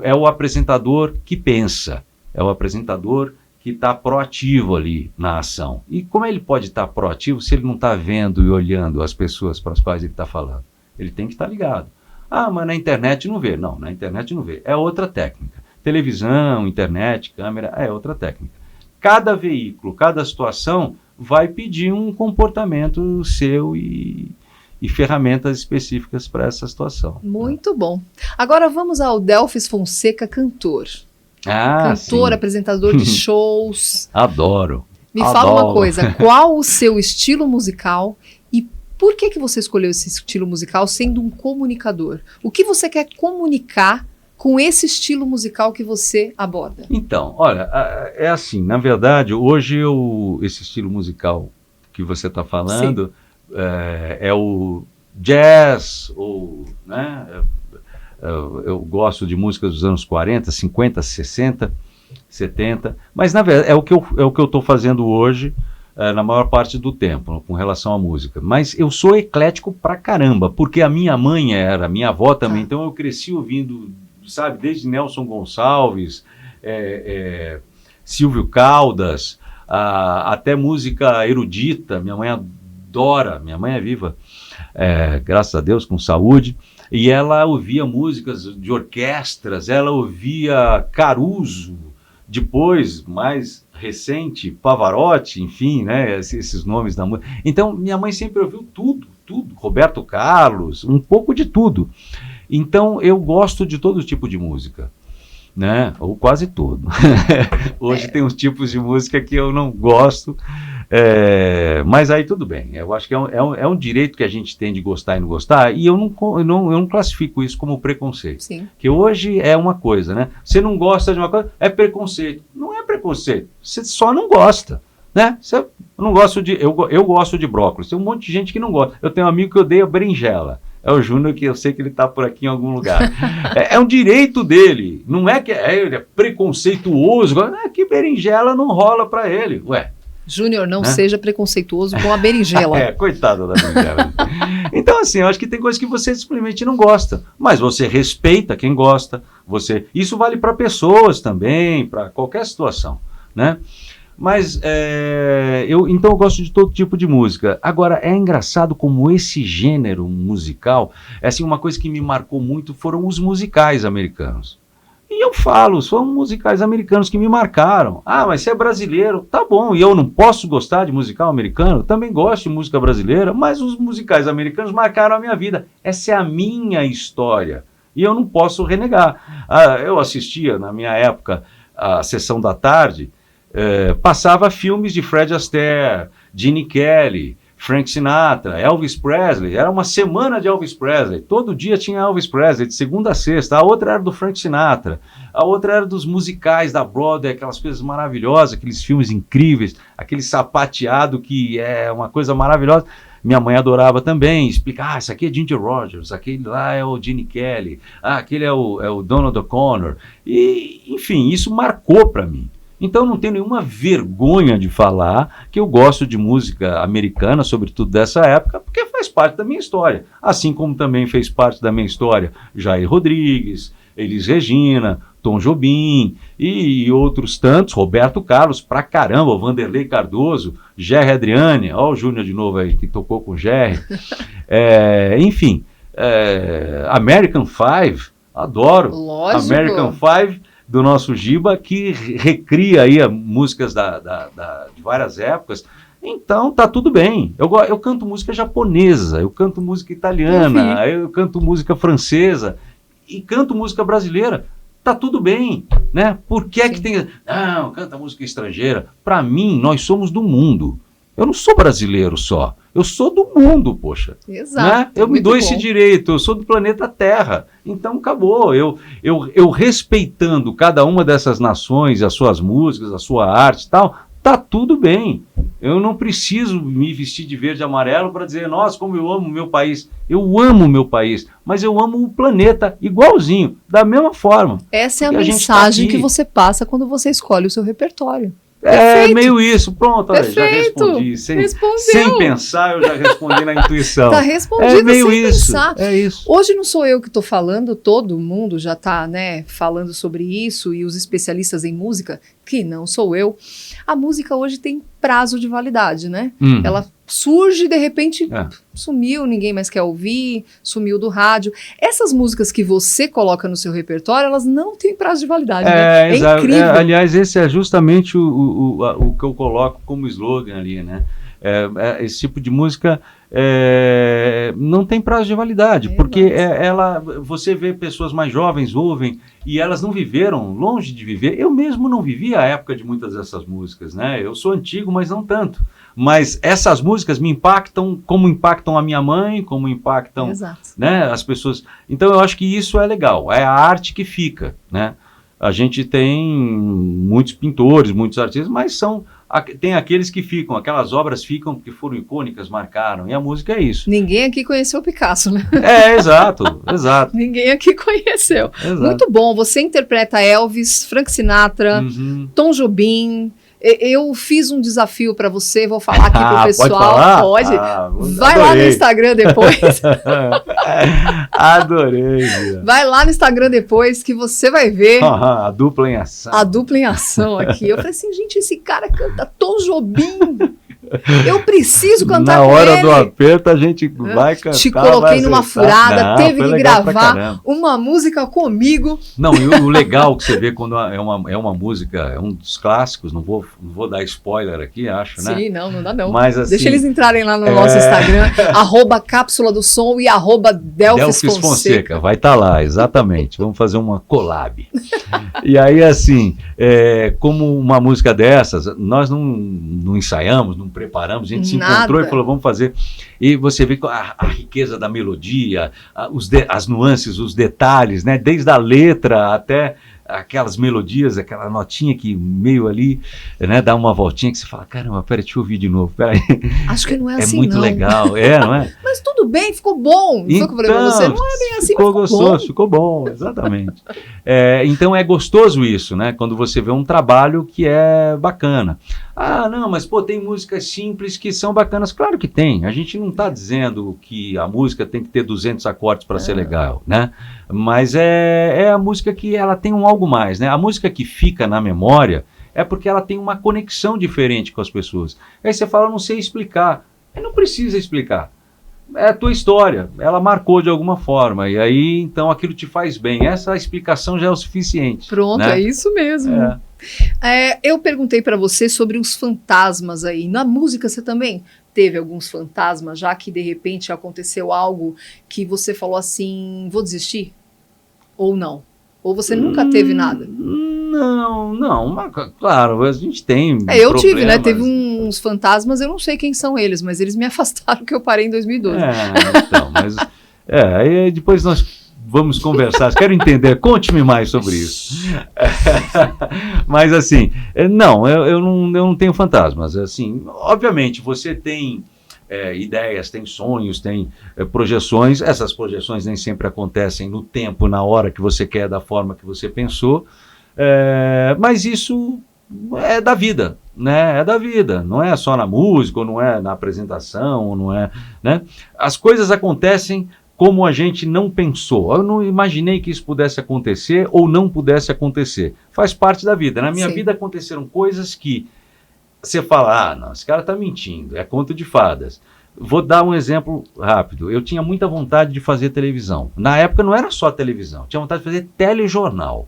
é o apresentador que pensa. É o apresentador que está proativo ali na ação. E como ele pode estar proativo se ele não está vendo e olhando as pessoas para as quais ele está falando? Ele tem que estar ligado. Mas na internet não vê. Não, na internet não vê. É outra técnica. Televisão, internet, câmera, é outra técnica. Cada veículo, cada situação vai pedir um comportamento seu e ferramentas específicas para essa situação. Muito bom. Agora vamos ao Delfis Fonseca, cantor. Cantor, sim. Apresentador de shows. Adoro. Me fala uma coisa, qual o seu estilo musical e por que você escolheu esse estilo musical sendo um comunicador? O que você quer comunicar com esse estilo musical que você aborda? Então, olha, é assim, na verdade, hoje esse estilo musical que você está falando é o jazz, ou, né, eu gosto de músicas dos anos 40, 50, 60, 70, mas na verdade é o que eu estou fazendo hoje, na maior parte do tempo, com relação à música. Mas eu sou eclético pra caramba, porque a minha mãe minha avó também, então eu cresci ouvindo, sabe, desde Nelson Gonçalves, Silvio Caldas, até música erudita, minha mãe adora, minha mãe é viva, graças a Deus, com saúde, e ela ouvia músicas de orquestras, ela ouvia Caruso, depois, mais recente, Pavarotti, enfim, né, esses nomes da música. Então, minha mãe sempre ouviu tudo, Roberto Carlos, um pouco de tudo. Então, eu gosto de todo tipo de música, né, ou quase todo. Hoje tem uns tipos de música que eu não gosto, mas aí tudo bem. Eu acho que é um direito que a gente tem de gostar e não gostar, e eu não classifico isso como preconceito. Sim. Que hoje é uma coisa, né? Você não gosta de uma coisa, é preconceito. Não é preconceito, você só não gosta, né? Você não gosta eu gosto de brócolis, tem um monte de gente que não gosta. Eu tenho um amigo que odeia berinjela. É o Júnior, que eu sei que ele está por aqui em algum lugar. É um direito dele, não é que ele é preconceituoso, que berinjela não rola para ele. Ué. Júnior, não seja preconceituoso com a berinjela. Coitado da berinjela. Então, assim, eu acho que tem coisas que você simplesmente não gosta, mas você respeita quem gosta. Isso vale para pessoas também, para qualquer situação, né? Mas, então eu gosto de todo tipo de música. Agora, é engraçado como esse gênero musical, assim, uma coisa que me marcou muito foram os musicais americanos. E eu falo, são musicais americanos que me marcaram. Ah, mas você é brasileiro, tá bom, e eu não posso gostar de musical americano? Também gosto de música brasileira, mas os musicais americanos marcaram a minha vida. Essa é a minha história, e eu não posso renegar. Eu assistia, na minha época, a Sessão da Tarde, passava filmes de Fred Astaire, Gene Kelly, Frank Sinatra, Elvis Presley. Era uma semana de Elvis Presley, todo dia tinha Elvis Presley, de segunda a sexta. A outra era do Frank Sinatra, a outra era dos musicais da Broadway, aquelas coisas maravilhosas, aqueles filmes incríveis, aquele sapateado que é uma coisa maravilhosa. Minha mãe adorava também explicar, isso aqui é Ginger Rogers, aquele lá é o Gene Kelly, aquele é o Donald O'Connor, e enfim, isso marcou para mim. Então não tenho nenhuma vergonha de falar que eu gosto de música americana, sobretudo dessa época, porque faz parte da minha história. Assim como também fez parte da minha história Jair Rodrigues, Elis Regina, Tom Jobim e outros tantos, Roberto Carlos, pra caramba, Vanderlei Cardoso, Gerry Adriane, ó o Júnior de novo aí, que tocou com o Gerry. Enfim, American Five, adoro. Lógico. American Five, do nosso Giba, que recria aí músicas de várias épocas. Então, tá tudo bem. Eu canto música japonesa, eu canto música italiana, eu canto música francesa e canto música brasileira. Tá tudo bem, né? Por que é que tem... Não, canta música estrangeira. Para mim, nós somos do mundo. Eu não sou brasileiro só. Eu sou do mundo, poxa. Exato. Né? Eu me dou esse direito. Eu sou do planeta Terra. Então, acabou. Eu respeitando cada uma dessas nações, as suas músicas, a sua arte e tal, tá tudo bem. Eu não preciso me vestir de verde e amarelo para dizer, nossa, como eu amo o meu país. Eu amo o meu país, mas eu amo o planeta igualzinho, da mesma forma. Essa é a mensagem que você passa quando você escolhe o seu repertório. Perfeito. Meio isso, pronto, olha, já respondi. Sem pensar, eu já respondi na intuição. Tá respondido meio sem isso, pensar. É isso. Hoje não sou eu que estou falando, todo mundo já está, né, falando sobre isso, e os especialistas em música, que não sou eu. A música hoje tem prazo de validade, né? Ela surge, de repente, sumiu, ninguém mais quer ouvir, sumiu do rádio. Essas músicas que você coloca no seu repertório, elas não têm prazo de validade, né? É incrível. Aliás, esse é justamente o que eu coloco como slogan ali, né? Esse tipo de música não tem prazo de validade, porque você vê pessoas mais jovens ouvem e elas não viveram, longe de viver. Eu mesmo não vivi a época de muitas dessas músicas, né? Eu sou antigo, mas não tanto. Mas essas músicas me impactam como impactam a minha mãe, como impactam, né, as pessoas. Então eu acho que isso é legal, é a arte que fica, né? A gente tem muitos pintores, muitos artistas, mas tem aqueles que ficam, aquelas obras ficam porque foram icônicas, marcaram, e a música é isso. Ninguém aqui conheceu o Picasso, né? Exato. Ninguém aqui conheceu. Exato. Muito bom, você interpreta Elvis, Frank Sinatra, Tom Jobim. Eu fiz um desafio para você, vou falar aqui pro pessoal. Pode falar? Pode. Vai lá no Instagram depois. Adorei. Vai lá no Instagram depois que você vai ver. A dupla em ação. A dupla em ação aqui. Eu falei assim, gente, esse cara canta Tom Jobim. Eu preciso cantar Na com hora ele. do aperto a gente vai cantar. Te coloquei vai numa acertar. furada, Não, teve foi que legal pra gravar caramba. uma música comigo. Não, e o legal que você vê quando é uma música, é um dos clássicos, não vou dar spoiler aqui, acho, né? Sim, não dá não. Mas, assim, Deixa eles entrarem lá no nosso Instagram, @cápsula do som e @Delfis Fonseca. Vai estar lá, exatamente. Vamos fazer uma collab. E aí, assim, como uma música dessas, nós não ensaiamos, não preparamos, a gente se encontrou e falou, vamos fazer. E você vê a riqueza da melodia, as nuances, os detalhes, né? Desde a letra até aquelas melodias, aquela notinha que meio ali, né, dá uma voltinha que você fala, caramba, peraí, deixa eu ouvir de novo, peraí. Acho que não é assim, muito não. legal, não é? Mas tudo bem, ficou bom. Não foi o que eu falei pra você, não é bem assim, ficou mas gostoso, ficou bom, exatamente. Então é gostoso isso, né, quando você vê um trabalho que é bacana. Ah, não, mas pô, tem músicas simples que são bacanas. Claro que tem. A gente não está dizendo que a música tem que ter 200 acordes para ser legal, né? Mas é a música que ela tem um algo mais, né? A música que fica na memória é porque ela tem uma conexão diferente com as pessoas. Aí você fala, não sei explicar. Não precisa explicar. É a tua história, ela marcou de alguma forma, e aí então aquilo te faz bem. Essa explicação já é o suficiente. Pronto, né? É isso mesmo. Eu perguntei para você sobre os fantasmas aí. Na música você também teve alguns fantasmas, já que de repente aconteceu algo que você falou assim, vou desistir? Ou não? Ou você nunca teve nada? Não, mas, claro, a gente tem eu tive, né? Teve uns fantasmas, eu não sei quem são eles, mas eles me afastaram que eu parei em 2012. Então, mas aí depois nós vamos conversar. Quero entender, conte-me mais sobre isso. Mas assim, não, eu não tenho fantasmas. Assim, obviamente, você tem ideias, tem sonhos, tem projeções. Essas projeções nem sempre acontecem no tempo, na hora que você quer, da forma que você pensou. Mas isso é da vida, né? É da vida, não é só na música, ou não é na apresentação, ou não é, né? As coisas acontecem como a gente não pensou. Eu não imaginei que isso pudesse acontecer ou não pudesse acontecer. Faz parte da vida. Na minha vida aconteceram coisas que você fala, não, esse cara está mentindo, é conto de fadas. Vou dar um exemplo rápido. Eu tinha muita vontade de fazer televisão. Na época não era só televisão, tinha vontade de fazer telejornal.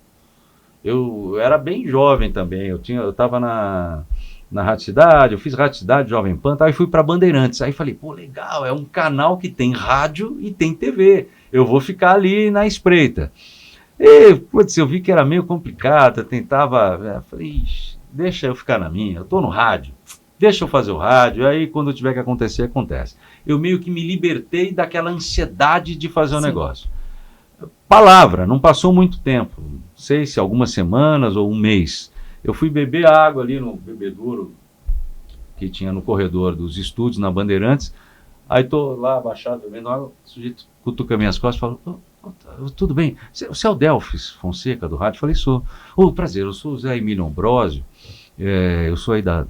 Eu era bem jovem também, eu estava na Rádio Cidade, eu fiz Rádio Cidade, Jovem Pan, aí fui para Bandeirantes, aí falei, pô, legal, é um canal que tem rádio e tem TV, eu vou ficar ali na espreita. E, putz, eu vi que era meio complicado, eu tentava, falei, deixa eu ficar na minha, eu estou no rádio, deixa eu fazer o rádio, aí quando tiver que acontecer, acontece. Eu meio que me libertei daquela ansiedade de fazer o negócio. Palavra, não passou muito tempo, não sei se algumas semanas ou um mês, eu fui beber água ali no bebedouro que tinha no corredor dos estúdios, na Bandeirantes, aí tô lá abaixado bebendo água, o sujeito cutuca minhas costas e fala, tudo bem, você é o Delfis Fonseca do rádio? Eu falei, sou. Prazer, eu sou o Zé Emílio Ambrósio, eu sou aí da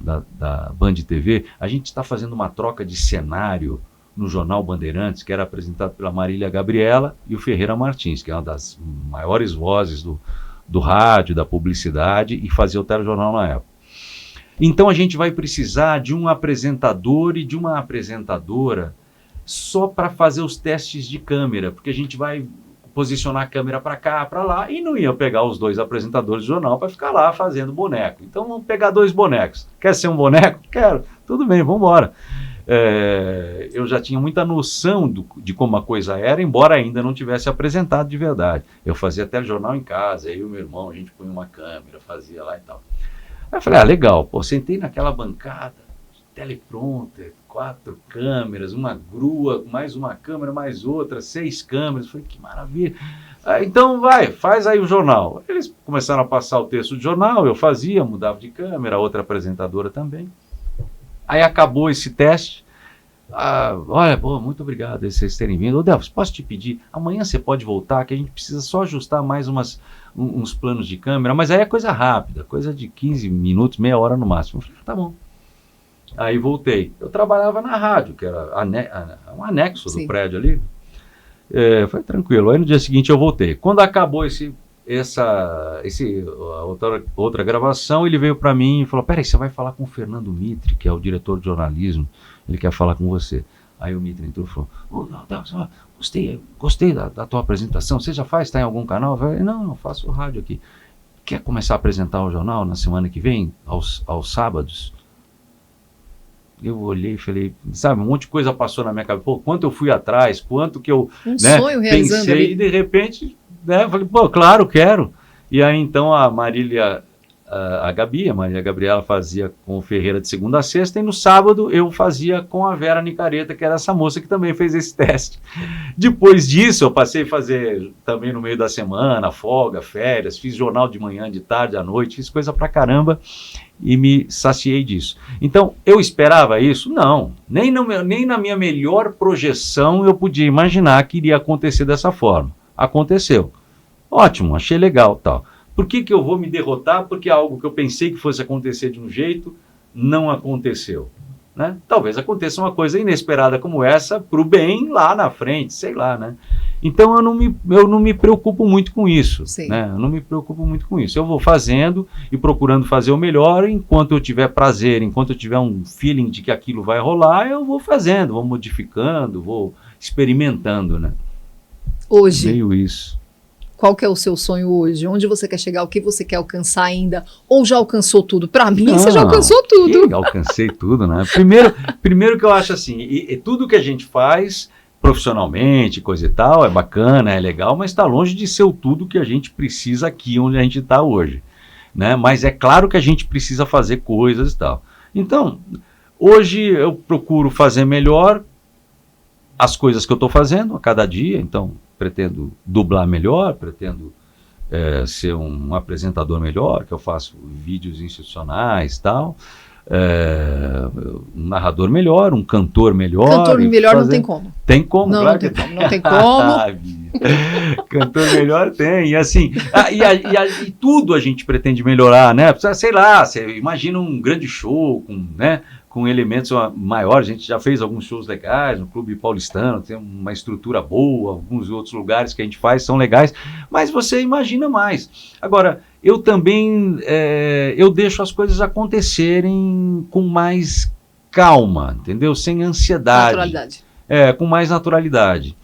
Band TV, a gente está fazendo uma troca de cenário no Jornal Bandeirantes, que era apresentado pela Marília Gabriela e o Ferreira Martins, que é uma das maiores vozes do rádio, da publicidade, e fazia o telejornal na época. Então a gente vai precisar de um apresentador e de uma apresentadora só para fazer os testes de câmera, porque a gente vai posicionar a câmera para cá, para lá, e não ia pegar os dois apresentadores do jornal para ficar lá fazendo boneco. Então vamos pegar 2 bonecos. Quer ser um boneco? Quero. Tudo bem, vamos embora. Eu já tinha muita noção de como a coisa era, embora ainda não tivesse apresentado de verdade. Eu fazia telejornal em casa, eu e o meu irmão, a gente punha uma câmera, fazia lá e tal. Aí eu falei, legal, sentei naquela bancada, teleprompter, 4 câmeras, uma grua, mais uma câmera, mais outra, 6 câmeras. Eu falei, que maravilha. Então faz aí o jornal. Eles começaram a passar o texto do jornal, eu fazia, mudava de câmera, a outra apresentadora também. Aí acabou esse teste. Olha, muito obrigado por vocês terem vindo. Delfis, posso te pedir? Amanhã você pode voltar, que a gente precisa só ajustar mais uns planos de câmera, mas aí é coisa rápida, coisa de 15 minutos, meia hora no máximo. Eu falei, tá bom. Aí voltei. Eu trabalhava na rádio, que era um anexo do prédio ali. Foi tranquilo. Aí no dia seguinte eu voltei. Quando acabou esse outra gravação, ele veio para mim e falou, peraí, você vai falar com o Fernando Mitre, que é o diretor de jornalismo, ele quer falar com você. Aí o Mitre entrou e falou, gostei da tua apresentação, você já faz, está em algum canal? Eu falei, não, eu faço rádio aqui. Quer começar a apresentar o jornal na semana que vem, aos sábados? Eu olhei e falei, sabe, um monte de coisa passou na minha cabeça, pô, quanto eu fui atrás, quanto que eu sonho realizando pensei, e de repente, né, falei, pô, claro, quero. E aí então a Marília Gabriela fazia com o Ferreira de segunda a sexta, e no sábado eu fazia com a Vera Nicareta, que era essa moça que também fez esse teste. Depois disso, eu passei a fazer também no meio da semana, folga, férias, fiz jornal de manhã, de tarde, à noite, fiz coisa pra caramba e me saciei disso. Então, eu esperava isso? Não. Nem na minha melhor projeção eu podia imaginar que iria acontecer dessa forma. Aconteceu. Ótimo, achei legal, tal. Por que eu vou me derrotar? Porque algo que eu pensei que fosse acontecer de um jeito, não aconteceu. Né? Talvez aconteça uma coisa inesperada como essa, para o bem lá na frente, sei lá, né? Então eu não me preocupo muito com isso. Né? Eu não me preocupo muito com isso. Eu vou fazendo e procurando fazer o melhor, enquanto eu tiver prazer, enquanto eu tiver um feeling de que aquilo vai rolar, eu vou fazendo, vou modificando, vou experimentando, né? Hoje. Meio isso. Qual que é o seu sonho hoje? Onde você quer chegar? O que você quer alcançar ainda? Ou já alcançou tudo? Para mim, você já alcançou tudo. Alcancei tudo, né? Primeiro que eu acho assim, e tudo que a gente faz profissionalmente, coisa e tal, é bacana, é legal, mas está longe de ser o tudo que a gente precisa aqui onde a gente está hoje. Né? Mas é claro que a gente precisa fazer coisas e tal. Então, hoje eu procuro fazer melhor as coisas que eu estou fazendo a cada dia, então pretendo dublar melhor, pretendo ser um apresentador melhor, que eu faço vídeos institucionais e tal, um narrador melhor, um cantor melhor. Cantor melhor não tem como. Tem como, não, claro não tem como. Não tem como. Cantor melhor tem, e assim, e tudo a gente pretende melhorar, né? Sei lá, você imagina um grande show com elementos maiores. A gente já fez alguns shows legais no Clube Paulistano, tem uma estrutura boa, alguns outros lugares que a gente faz são legais, mas você imagina mais. Agora, eu também eu deixo as coisas acontecerem com mais calma, entendeu? Sem ansiedade. Naturalidade. Com mais naturalidade,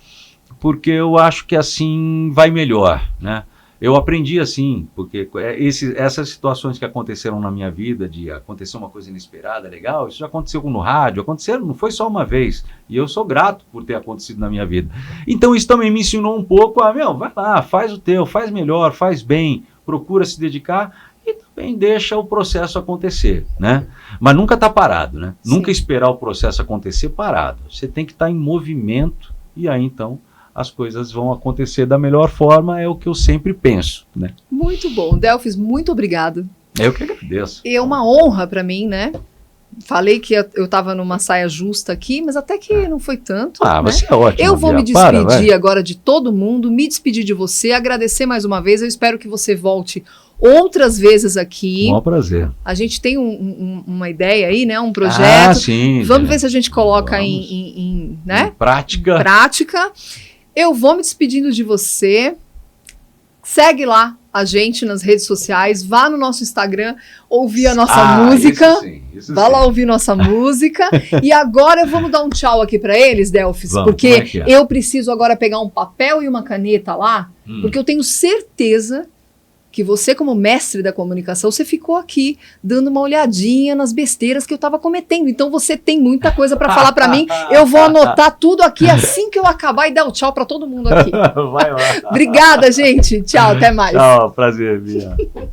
porque eu acho que assim vai melhor, né? Eu aprendi assim, porque essas situações que aconteceram na minha vida, de acontecer uma coisa inesperada, legal, isso já aconteceu no rádio, não foi só uma vez, e eu sou grato por ter acontecido na minha vida. Então isso também me ensinou um pouco vai lá, faz o teu, faz melhor, faz bem, procura se dedicar e também deixa o processo acontecer, né? Mas nunca tá parado, né? Sim. Nunca esperar o processo acontecer parado. Você tem que estar em movimento e aí então as coisas vão acontecer da melhor forma, é o que eu sempre penso, né? Muito bom. Delfis, muito obrigado. Eu que agradeço. É uma honra para mim, né? Falei que eu estava numa saia justa aqui, mas até que não foi tanto. Né? Você é ótimo. Eu vou me despedir agora de todo mundo, me despedir de você, agradecer mais uma vez. Eu espero que você volte outras vezes aqui. Um prazer. A gente tem uma ideia aí, né? Um projeto. Sim. Vamos ver se a gente coloca em prática. Eu vou me despedindo de você. Segue lá a gente nas redes sociais. Vá no nosso Instagram ouvir a nossa música. Isso Vá lá ouvir nossa música. E agora vamos dar um tchau aqui para eles, Delfis. Porque eu preciso agora pegar um papel e uma caneta lá. Porque eu tenho certeza que você, como mestre da comunicação, você ficou aqui dando uma olhadinha nas besteiras que eu estava cometendo. Então você tem muita coisa para falar para mim. Eu vou anotar tudo aqui assim que eu acabar e dar o tchau para todo mundo aqui. Vai lá. Obrigada, gente. Tchau, até mais. Tchau, prazer, Bia.